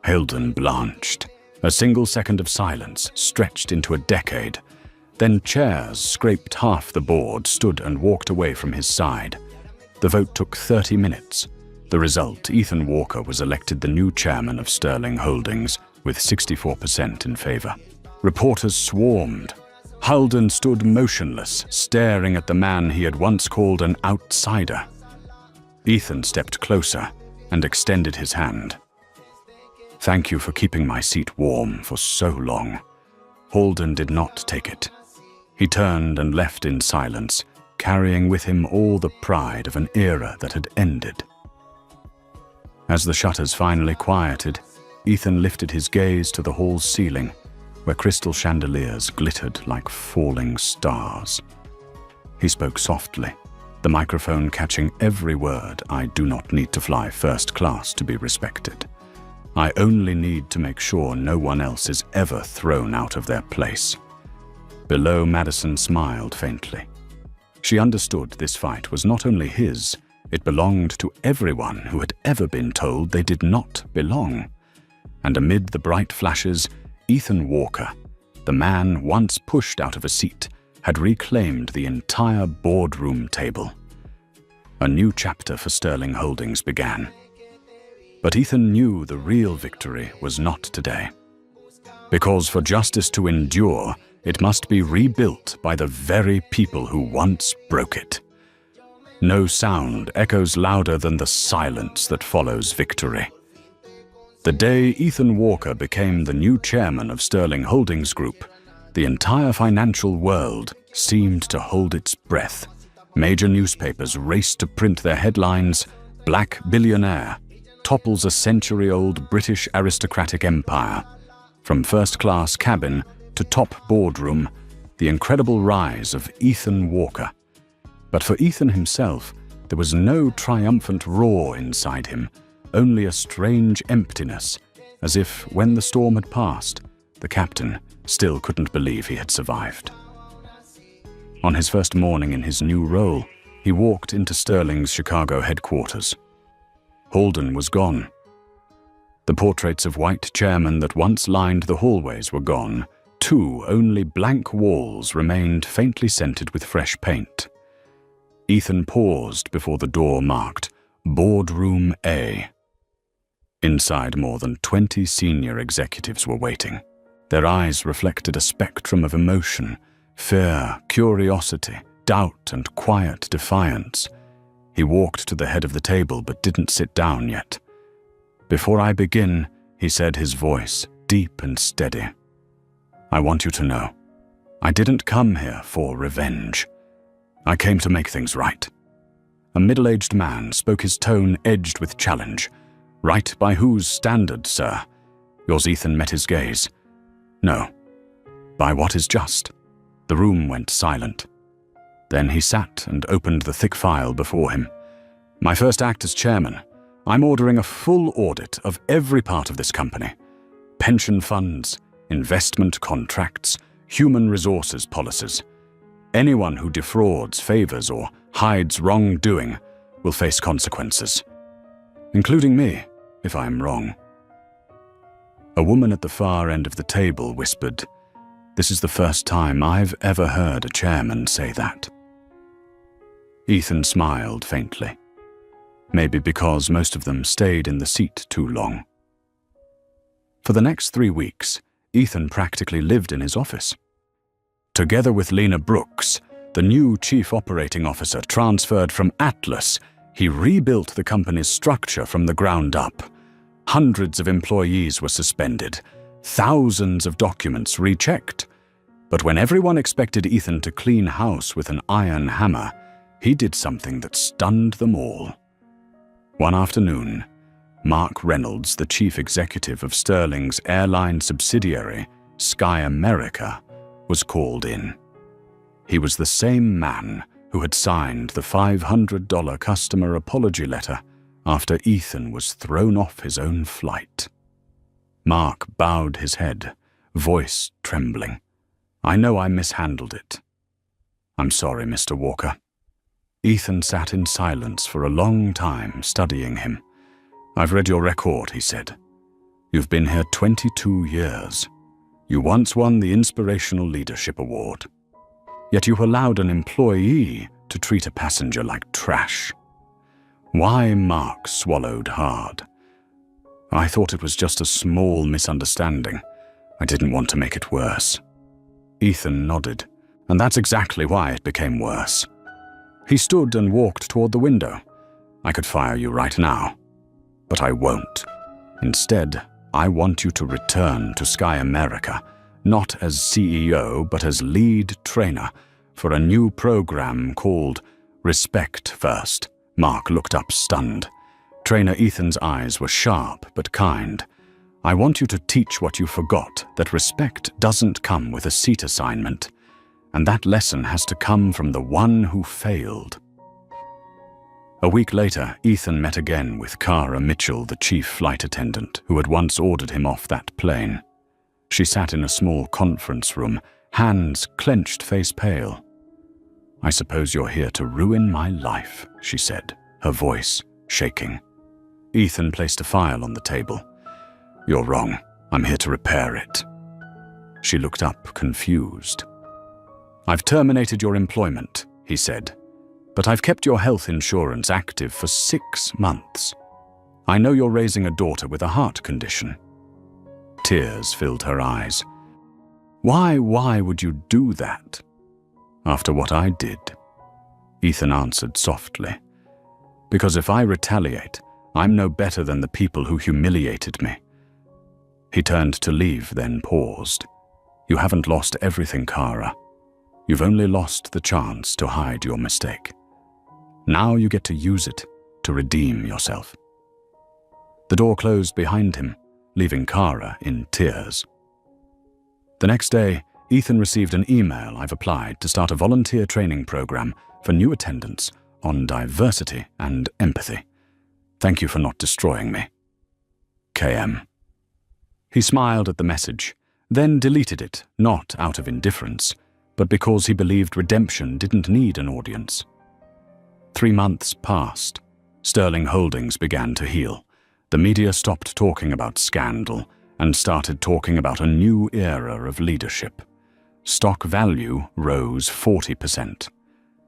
Heldon blanched. A single second of silence stretched into a decade. Then chairs scraped half the board, stood and walked away from his side. The vote took 30 minutes. The result, Ethan Walker was elected the new chairman of Sterling Holdings with 64% in favor. Reporters swarmed. Heldon stood motionless, staring at the man he had once called an outsider. Ethan stepped closer and extended his hand. "Thank you for keeping my seat warm for so long." Heldon did not take it. He turned and left in silence, carrying with him all the pride of an era that had ended. As the shutters finally quieted, Ethan lifted his gaze to the hall's ceiling, where crystal chandeliers glittered like falling stars. He spoke softly, the microphone catching every word. "I do not need to fly first class to be respected. I only need to make sure no one else is ever thrown out of their place." Below, Madison smiled faintly. She understood this fight was not only his, it belonged to everyone who had ever been told they did not belong. And amid the bright flashes, Ethan Walker, the man once pushed out of a seat, had reclaimed the entire boardroom table. A new chapter for Sterling Holdings began. But Ethan knew the real victory was not today. Because for justice to endure, it must be rebuilt by the very people who once broke it. No sound echoes louder than the silence that follows victory. The day Ethan Walker became the new chairman of Sterling Holdings Group, the entire financial world seemed to hold its breath. Major newspapers raced to print their headlines, "Black Billionaire Topples a Century-Old British Aristocratic Empire." From first-class cabin to top boardroom, the incredible rise of Ethan Walker. But for Ethan himself, there was no triumphant roar inside him, only a strange emptiness, as if, when the storm had passed, the captain still couldn't believe he had survived. On his first morning in his new role, he walked into Sterling's Chicago headquarters. Heldon was gone. The portraits of white chairmen that once lined the hallways were gone. Only blank walls remained faintly scented with fresh paint. Ethan paused before the door marked Boardroom A. Inside, more than 20 senior executives were waiting. Their eyes reflected a spectrum of emotion, fear, curiosity, doubt, and quiet defiance. He walked to the head of the table but didn't sit down yet. "Before I begin," he said, his voice deep and steady, "I want you to know, I didn't come here for revenge. I came to make things right." A middle-aged man spoke, his tone edged with challenge. "Right by whose standard, sir?" Yours. Ethan met his gaze. "No. By what is just." The room went silent. Then he sat and opened the thick file before him. "My first act as chairman, I'm ordering a full audit of every part of this company. Pension funds, investment contracts, human resources policies. Anyone who defrauds, favors, or hides wrongdoing will face consequences. Including me, if I am wrong." A woman at the far end of the table whispered, "This is the first time I've ever heard a chairman say that." Ethan smiled faintly. Maybe because most of them stayed in the seat too long. For the next 3 weeks, Ethan practically lived in his office. Together with Lena Brooks, the new chief operating officer transferred from Atlas, he rebuilt the company's structure from the ground up. Hundreds of employees were suspended. thousands of documents rechecked. But when everyone expected Ethan to clean house with an iron hammer, he did something that stunned them all. One afternoon, Mark Reynolds, the chief executive of Sterling's airline subsidiary, Sky America, was called in. He was the same man who had signed the $500 customer apology letter after Ethan was thrown off his own flight. Mark bowed his head, voice trembling. "I know I mishandled it. I'm sorry, Mr. Walker." Ethan sat in silence for a long time, studying him. "I've read your record," he said. "You've been here 22 years. You once won the Inspirational Leadership Award. Yet you allowed an employee to treat a passenger like trash." Why? Mark swallowed hard. "I thought it was just a small misunderstanding. I didn't want to make it worse." Ethan nodded, and that's exactly why it became worse. He stood and walked toward the window. "I could fire you right now, but I won't. Instead, I want you to return to Sky America, not as CEO, but as lead trainer for a new program called Respect First." Mark looked up stunned. Trainer Ethan's eyes were sharp but kind. "I want you to teach what you forgot, that respect doesn't come with a seat assignment, and that lesson has to come from the one who failed." A week later, Ethan met again with Kara Mitchell, the chief flight attendant, who had once ordered him off that plane. She sat in a small conference room, hands clenched, face pale. "I suppose you're here to ruin my life," she said, her voice shaking. Ethan placed a file on the table. "You're wrong. I'm here to repair it." She looked up, confused. "I've terminated your employment," he said, "but I've kept your health insurance active for 6 months. I know you're raising a daughter with a heart condition." Tears filled her eyes. Why would you do that?" "After what I did," Ethan answered softly. "Because if I retaliate, I'm no better than the people who humiliated me." He turned to leave, then paused. "You haven't lost everything, Kara. You've only lost the chance to hide your mistake. Now you get to use it to redeem yourself." The door closed behind him, leaving Kara in tears. The next day, Ethan received an email. "I've applied to start a volunteer training program for new attendants on diversity and empathy. Thank you for not destroying me. KM." He smiled at the message, then deleted it, not out of indifference, but because he believed redemption didn't need an audience. 3 months passed. Sterling Holdings began to heal. The media stopped talking about scandal and started talking about a new era of leadership. Stock value rose 40%.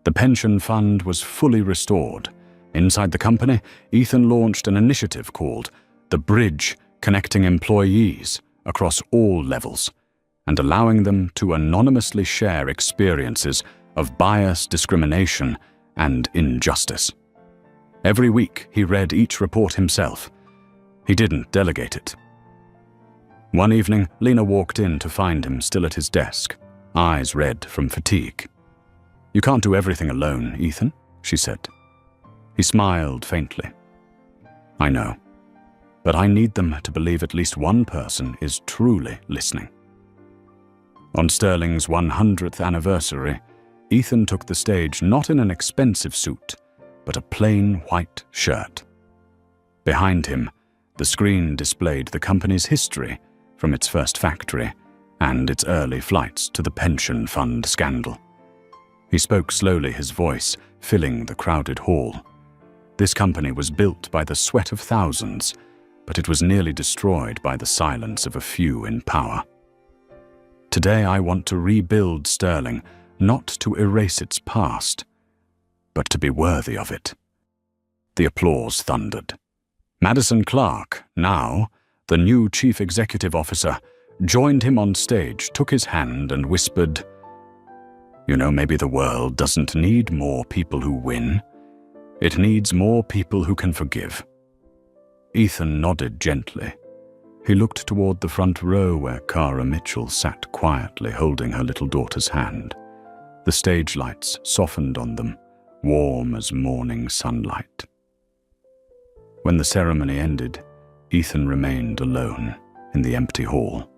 The pension fund was fully restored. Inside the company, Ethan launched an initiative called The Bridge, connecting employees across all levels and allowing them to anonymously share experiences of bias, discrimination, and injustice. Every week, he read each report himself. He didn't delegate it. One evening, Lena walked in to find him still at his desk, eyes red from fatigue. "You can't do everything alone, Ethan," she said. He smiled faintly. "I know, but I need them to believe at least one person is truly listening." On Sterling's 100th anniversary, Ethan took the stage not in an expensive suit, but a plain white shirt. Behind him, the screen displayed the company's history from its first factory and its early flights to the pension fund scandal. He spoke slowly, his voice filling the crowded hall. This company was built by the sweat of thousands, but it was nearly destroyed by the silence of a few in power. Today I want to rebuild Sterling, not to erase its past, but to be worthy of it. The applause thundered. Madison Clark, now the new chief executive officer, joined him on stage, took his hand and whispered, "You know, maybe the world doesn't need more people who win. It needs more people who can forgive." Ethan nodded gently. He looked toward the front row where Kara Mitchell sat quietly holding her little daughter's hand. The stage lights softened on them, warm as morning sunlight. When the ceremony ended, Ethan remained alone in the empty hall.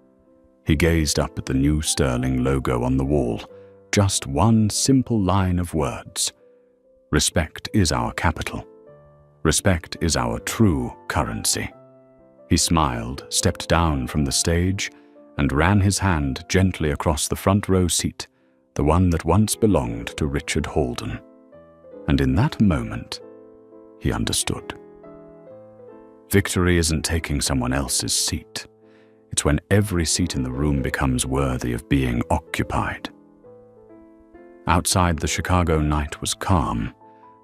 He gazed up at the new Sterling logo on the wall, just one simple line of words. Respect is our capital. Respect is our true currency. He smiled, stepped down from the stage, and ran his hand gently across the front row seat, the one that once belonged to Richard Holden. And in that moment, he understood. Victory isn't taking someone else's seat. It's when every seat in the room becomes worthy of being occupied. Outside, the Chicago night was calm.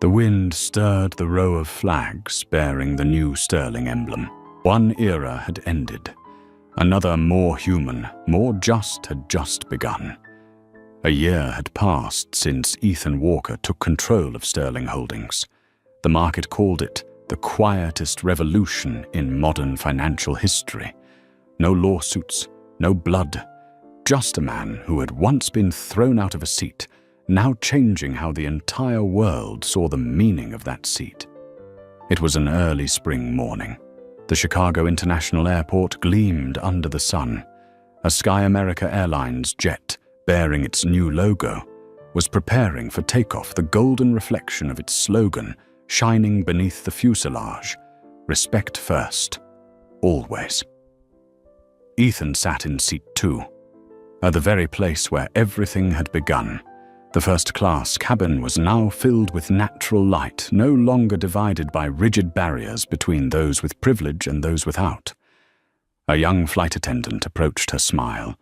The wind stirred the row of flags bearing the new Sterling emblem. One era had ended. Another, more human, more just, had just begun. A year had passed since Ethan Walker took control of Sterling Holdings. The market called it the quietest revolution in modern financial history. No lawsuits, no blood, just a man who had once been thrown out of a seat, now changing how the entire world saw the meaning of that seat. It was an early spring morning. The Chicago International Airport gleamed under the sun. A Sky America Airlines jet, bearing its new logo, was preparing for takeoff, the golden reflection of its slogan shining beneath the fuselage. Respect first, always. Ethan sat in seat 2, at the very place where everything had begun. The first-class cabin was now filled with natural light, no longer divided by rigid barriers between those with privilege and those without. A young flight attendant approached her smile,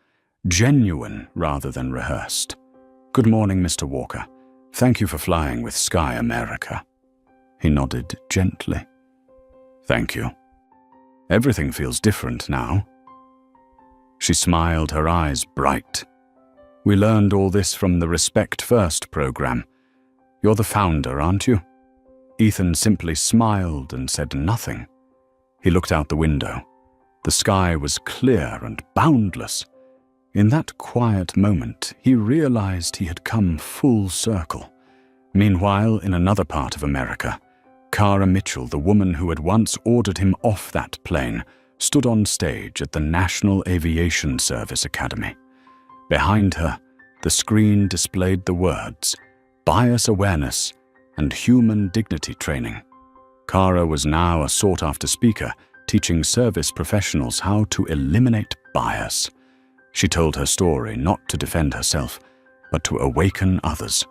genuine rather than rehearsed. "Good morning, Mr. Walker. Thank you for flying with Sky America." He nodded gently. "Thank you. Everything feels different now." She smiled, her eyes bright. "We learned all this from the Respect First program. You're the founder, aren't you?" Ethan simply smiled and said nothing. He looked out the window. The sky was clear and boundless. In that quiet moment, he realized he had come full circle. Meanwhile, in another part of America, Kara Mitchell, the woman who had once ordered him off that plane, stood on stage at the National Aviation Service Academy. Behind her, the screen displayed the words, "Bias Awareness and Human Dignity Training." Kara was now a sought-after speaker, teaching service professionals how to eliminate bias. She told her story not to defend herself, but to awaken others.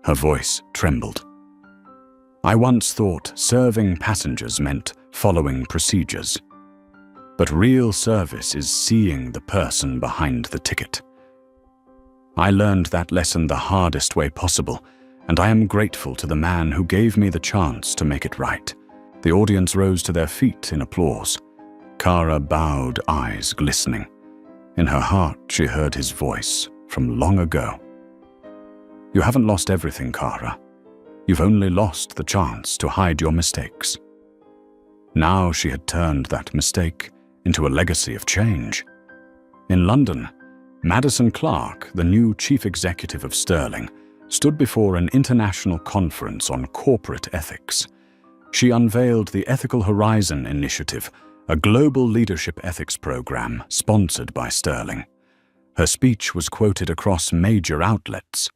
Her voice trembled. "I once thought serving passengers meant following procedures. But real service is seeing the person behind the ticket. I learned that lesson the hardest way possible, and I am grateful to the man who gave me the chance to make it right." The audience rose to their feet in applause. Kara bowed, eyes glistening. In her heart, she heard his voice from long ago. "You haven't lost everything, Kara. You've only lost the chance to hide your mistakes." Now she had turned that mistake into a legacy of change. In London, Madison Clark, the new chief executive of Sterling, stood before an international conference on corporate ethics. She unveiled the Ethical Horizon Initiative, a global leadership ethics program sponsored by Sterling. Her speech was quoted across major outlets.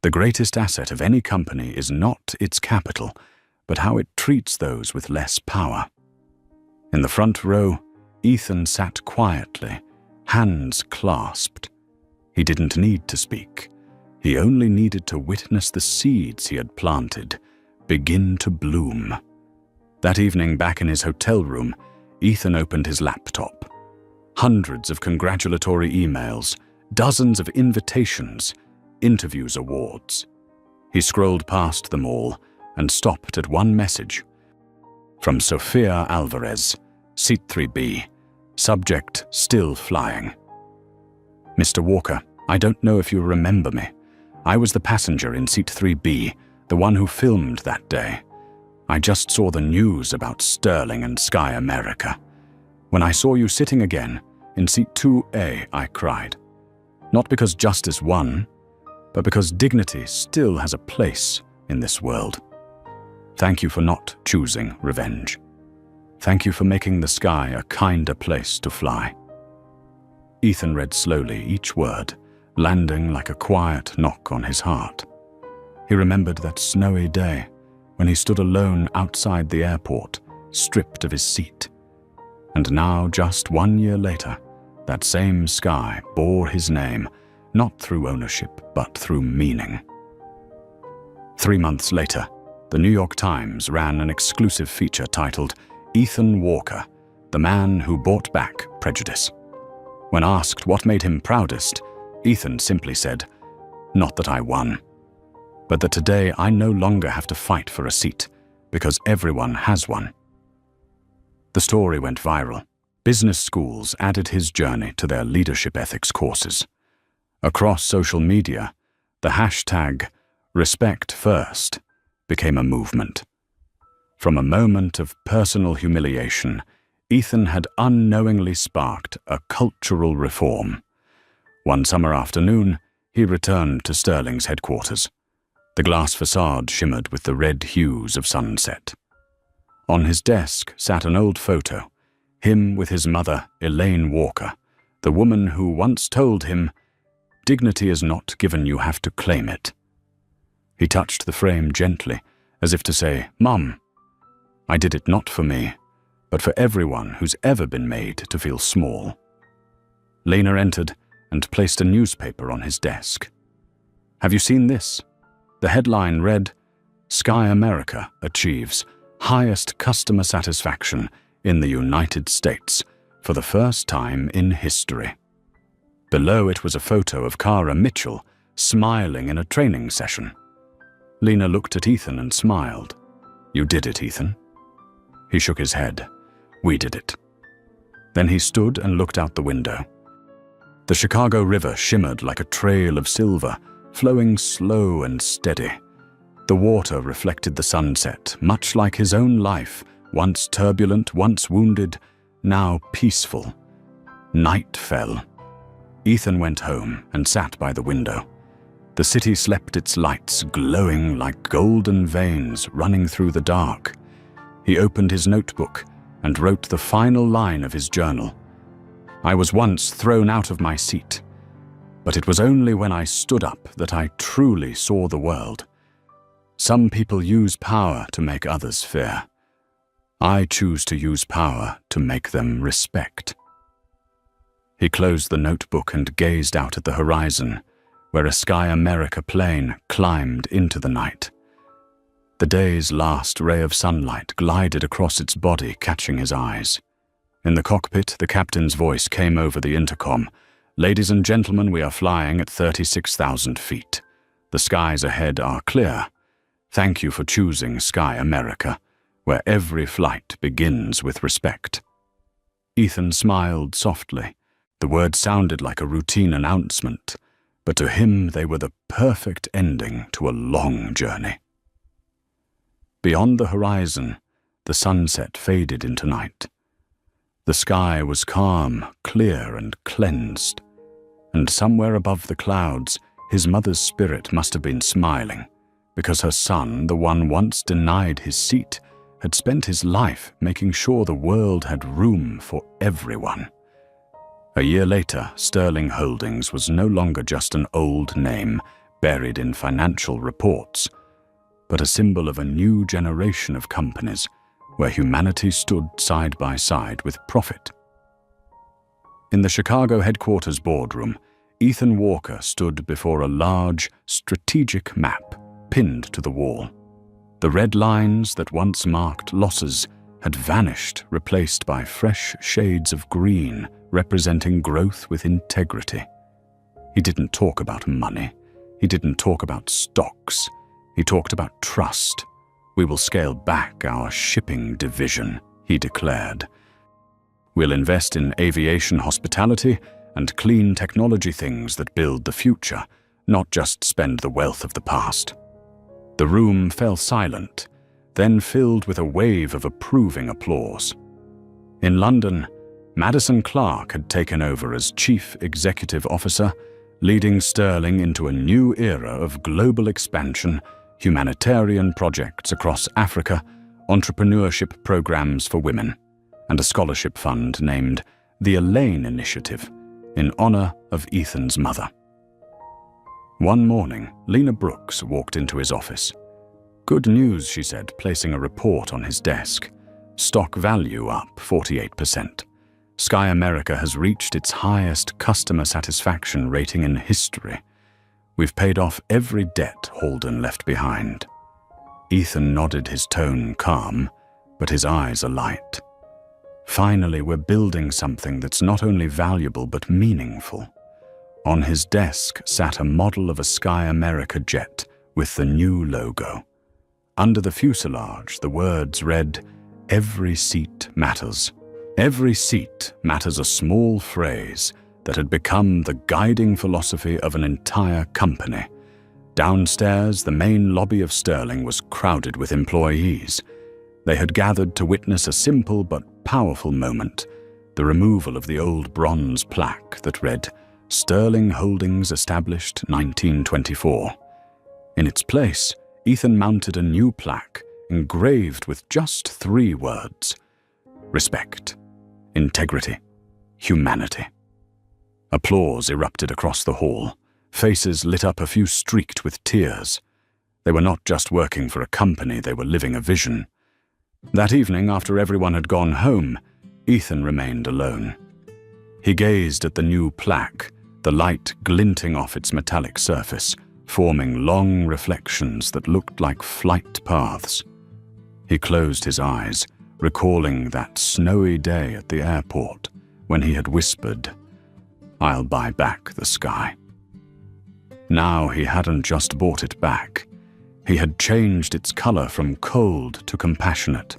"The greatest asset of any company is not its capital, but how it treats those with less power." In the front row, Ethan sat quietly, hands clasped. He didn't need to speak. He only needed to witness the seeds he had planted begin to bloom. That evening, back in his hotel room, Ethan opened his laptop. Hundreds of congratulatory emails, dozens of invitations, interviews, awards. He scrolled past them all and stopped at one message. From Sofia Alvarez, Seat 3B, subject still flying. "Mr. Walker, I don't know if you remember me. I was the passenger in Seat 3B, the one who filmed that day. I just saw the news about Sterling and Sky America. When I saw you sitting again in seat 2A, I cried. Not because justice won, but because dignity still has a place in this world. Thank you for not choosing revenge. Thank you for making the sky a kinder place to fly." Ethan read slowly each word, landing like a quiet knock on his heart. He remembered that snowy day when he stood alone outside the airport, stripped of his seat. And now, just 1 year later, that same sky bore his name, not through ownership, but through meaning. 3 months later, the New York Times ran an exclusive feature titled "Ethan Walker, the Man Who Brought Back Prejudice." When asked what made him proudest, Ethan simply said, "Not that I won, but that today I no longer have to fight for a seat, because everyone has one." The story went viral. Business schools added his journey to their leadership ethics courses. Across social media, the hashtag #RespectFirst became a movement. From a moment of personal humiliation, Ethan had unknowingly sparked a cultural reform. One summer afternoon, he returned to Sterling's headquarters. The glass facade shimmered with the red hues of sunset. On his desk sat an old photo, him with his mother, Elaine Walker, the woman who once told him, "Dignity is not given, you have to claim it." He touched the frame gently, as if to say, "Mum, I did it not for me, but for everyone who's ever been made to feel small." Lena entered and placed a newspaper on his desk. "Have you seen this?" The headline read, "Sky America achieves highest customer satisfaction in the United States for the first time in history." Below it was a photo of Cara Mitchell smiling in a training session. Lena looked at Ethan and smiled. "You did it, Ethan." He shook his head. "We did it." Then he stood and looked out the window. The Chicago River shimmered like a trail of silver, flowing slow and steady. The water reflected the sunset, much like his own life, once turbulent, once wounded, now peaceful. Night fell. Ethan went home and sat by the window. The city slept, its lights glowing like golden veins running through the dark. He opened his notebook and wrote the final line of his journal. "I was once thrown out of my seat, but it was only when I stood up that I truly saw the world. Some people use power to make others fear. I choose to use power to make them respect." He closed the notebook and gazed out at the horizon, where a Sky America plane climbed into the night. The day's last ray of sunlight glided across its body, catching his eyes. In the cockpit, the captain's voice came over the intercom. "Ladies and gentlemen, we are flying at 36,000 feet. The skies ahead are clear. Thank you for choosing Sky America, where every flight begins with respect." Ethan smiled softly. The words sounded like a routine announcement, but to him they were the perfect ending to a long journey. Beyond the horizon, the sunset faded into night. The sky was calm, clear, and cleansed, and somewhere above the clouds, his mother's spirit must have been smiling, because her son, the one once denied his seat, had spent his life making sure the world had room for everyone. A year later, Sterling Holdings was no longer just an old name buried in financial reports, but a symbol of a new generation of companies where humanity stood side by side with profit. In the Chicago headquarters boardroom, Ethan Walker stood before a large, strategic map pinned to the wall. The red lines that once marked losses had vanished, replaced by fresh shades of green representing growth with integrity. He didn't talk about money. He didn't talk about stocks. He talked about trust. "We will scale back our shipping division," he declared. "We'll invest in aviation hospitality and clean technology things that build the future, not just spend the wealth of the past." The room fell silent, then filled with a wave of approving applause. In London, Madison Clark had taken over as Chief Executive Officer, leading Sterling into a new era of global expansion, humanitarian projects across Africa, entrepreneurship programs for women, and a scholarship fund named the Airline Initiative in honor of Ethan's mother. One morning, Lena Brooks walked into his office. "Good news," she said, placing a report on his desk. "Stock value up 48%. Sky America has reached its highest customer satisfaction rating in history. We've paid off every debt Holden left behind." Ethan nodded, his tone calm, but his eyes alight. "Finally, we're building something that's not only valuable but meaningful." On his desk sat a model of a Sky America jet with the new logo. Under the fuselage, the words read, "Every seat matters." Every seat matters, a small phrase that had become the guiding philosophy of an entire company. Downstairs, the main lobby of Sterling was crowded with employees. They had gathered to witness a simple but powerful moment, the removal of the old bronze plaque that read, "Sterling Holdings established 1924. In its place, Ethan mounted a new plaque engraved with just 3 words: respect, integrity, humanity. Applause erupted across the hall. Faces lit up, a few streaked with tears. They were not just working for a company, they were living a vision. That evening, after everyone had gone home, Ethan remained alone. He gazed at the new plaque, the light glinting off its metallic surface, forming long reflections that looked like flight paths. He closed his eyes, recalling that snowy day at the airport when he had whispered, "I'll buy back the sky." Now he hadn't just bought it back. He had changed its color from cold to compassionate.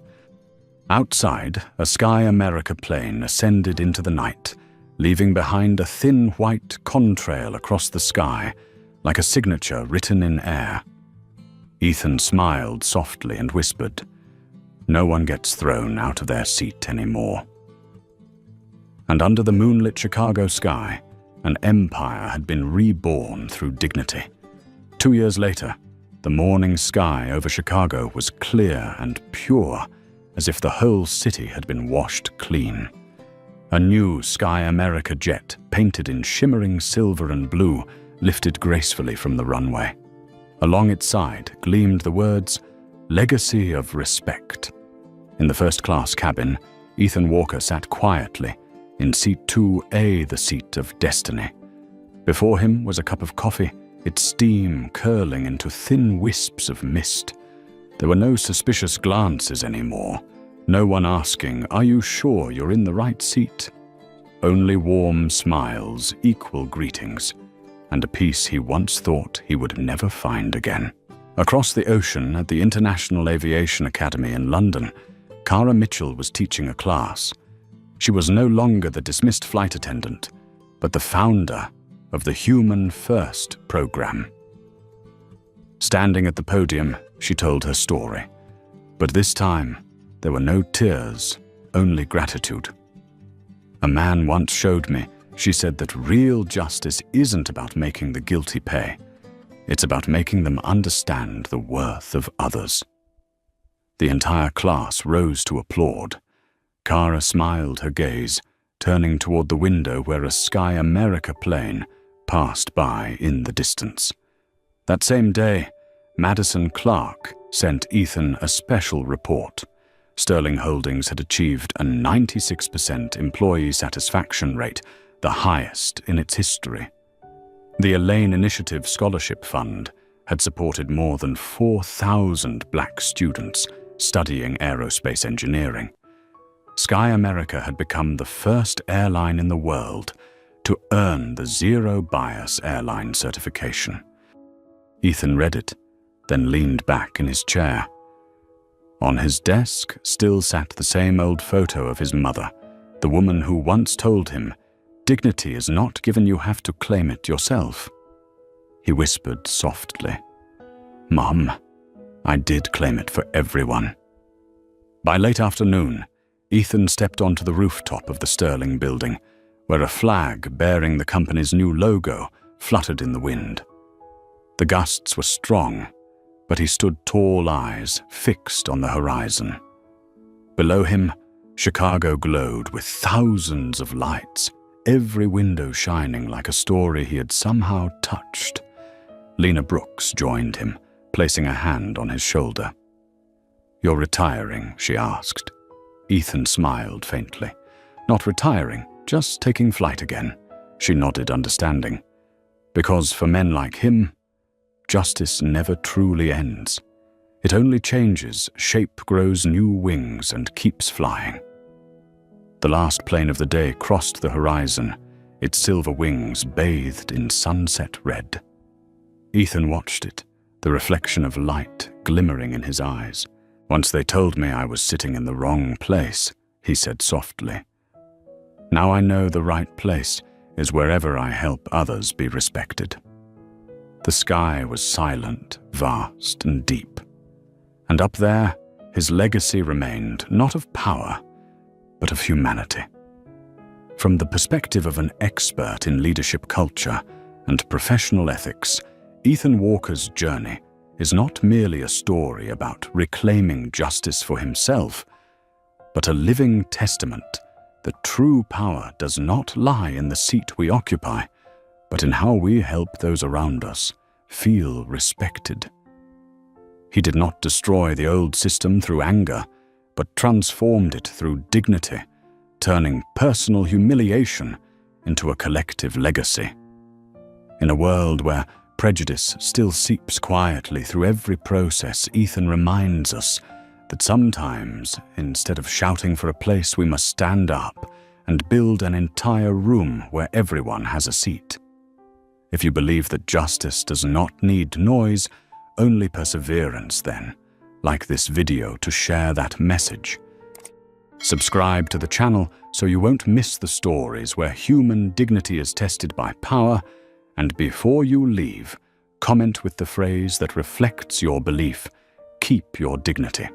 Outside, a Sky America plane ascended into the night, leaving behind a thin white contrail across the sky, like a signature written in air. Ethan smiled softly and whispered, "No one gets thrown out of their seat anymore." And under the moonlit Chicago sky, an empire had been reborn through dignity. 2 years later, the morning sky over Chicago was clear and pure, as if the whole city had been washed clean. A new Sky America jet, painted in shimmering silver and blue, lifted gracefully from the runway. Along its side gleamed the words, "Legacy of Respect." In the first-class cabin, Ethan Walker sat quietly, in seat 2A, the seat of destiny. Before him was a cup of coffee, its steam curling into thin wisps of mist. There were no suspicious glances anymore, no one asking, "Are you sure you're in the right seat?" Only warm smiles, equal greetings, and a peace he once thought he would never find again. Across the ocean at the International Aviation Academy in London, Cara Mitchell was teaching a class. She was no longer the dismissed flight attendant, but the founder of the Human First program. Standing at the podium, she told her story. But this time, there were no tears, only gratitude. "A man once showed me," she said, "that real justice isn't about making the guilty pay. It's about making them understand the worth of others." The entire class rose to applaud. Cara smiled her gaze, turning toward the window where a Sky America plane passed by in the distance. That same day, Madison Clark sent Ethan a special report. Sterling Holdings had achieved a 96% employee satisfaction rate, the highest in its history. The Airline Initiative Scholarship Fund had supported more than 4,000 black students studying aerospace engineering. Sky America had become the first airline in the world to earn the Zero Bias Airline certification. Ethan read it, then leaned back in his chair. On his desk still sat the same old photo of his mother, the woman who once told him, "Dignity is not given, you have to claim it yourself." He whispered softly, "Mom, I did claim it for everyone." By late afternoon, Ethan stepped onto the rooftop of the Sterling building, where a flag bearing the company's new logo fluttered in the wind. The gusts were strong, but he stood tall eyes fixed on the horizon. Below him, Chicago glowed with thousands of lights, every window shining like a story he had somehow touched. Lena Brooks joined him, placing a hand on his shoulder. "You're retiring?" she asked. Ethan smiled faintly. "Not retiring, just taking flight again." She nodded, understanding. Because for men like him, justice never truly ends. It only changes, shape grows new wings, and keeps flying. The last plane of the day crossed the horizon, its silver wings bathed in sunset red. Ethan watched it, the reflection of light glimmering in his eyes. "Once they told me I was sitting in the wrong place," he said softly. "Now I know the right place is wherever I help others be respected." The sky was silent, vast, and deep. And up there, his legacy remained not of power, but of humanity. From the perspective of an expert in leadership culture and professional ethics, Ethan Walker's journey is not merely a story about reclaiming justice for himself, but a living testament that true power does not lie in the seat we occupy, but in how we help those around us feel respected. He did not destroy the old system through anger, but transformed it through dignity, turning personal humiliation into a collective legacy. In a world where prejudice still seeps quietly through every process, Ethan reminds us that sometimes, instead of shouting for a place, we must stand up and build an entire room where everyone has a seat. If you believe that justice does not need noise, only perseverance then, like this video to share that message. Subscribe to the channel so you won't miss the stories where human dignity is tested by power, and before you leave, comment with the phrase that reflects your belief: keep your dignity.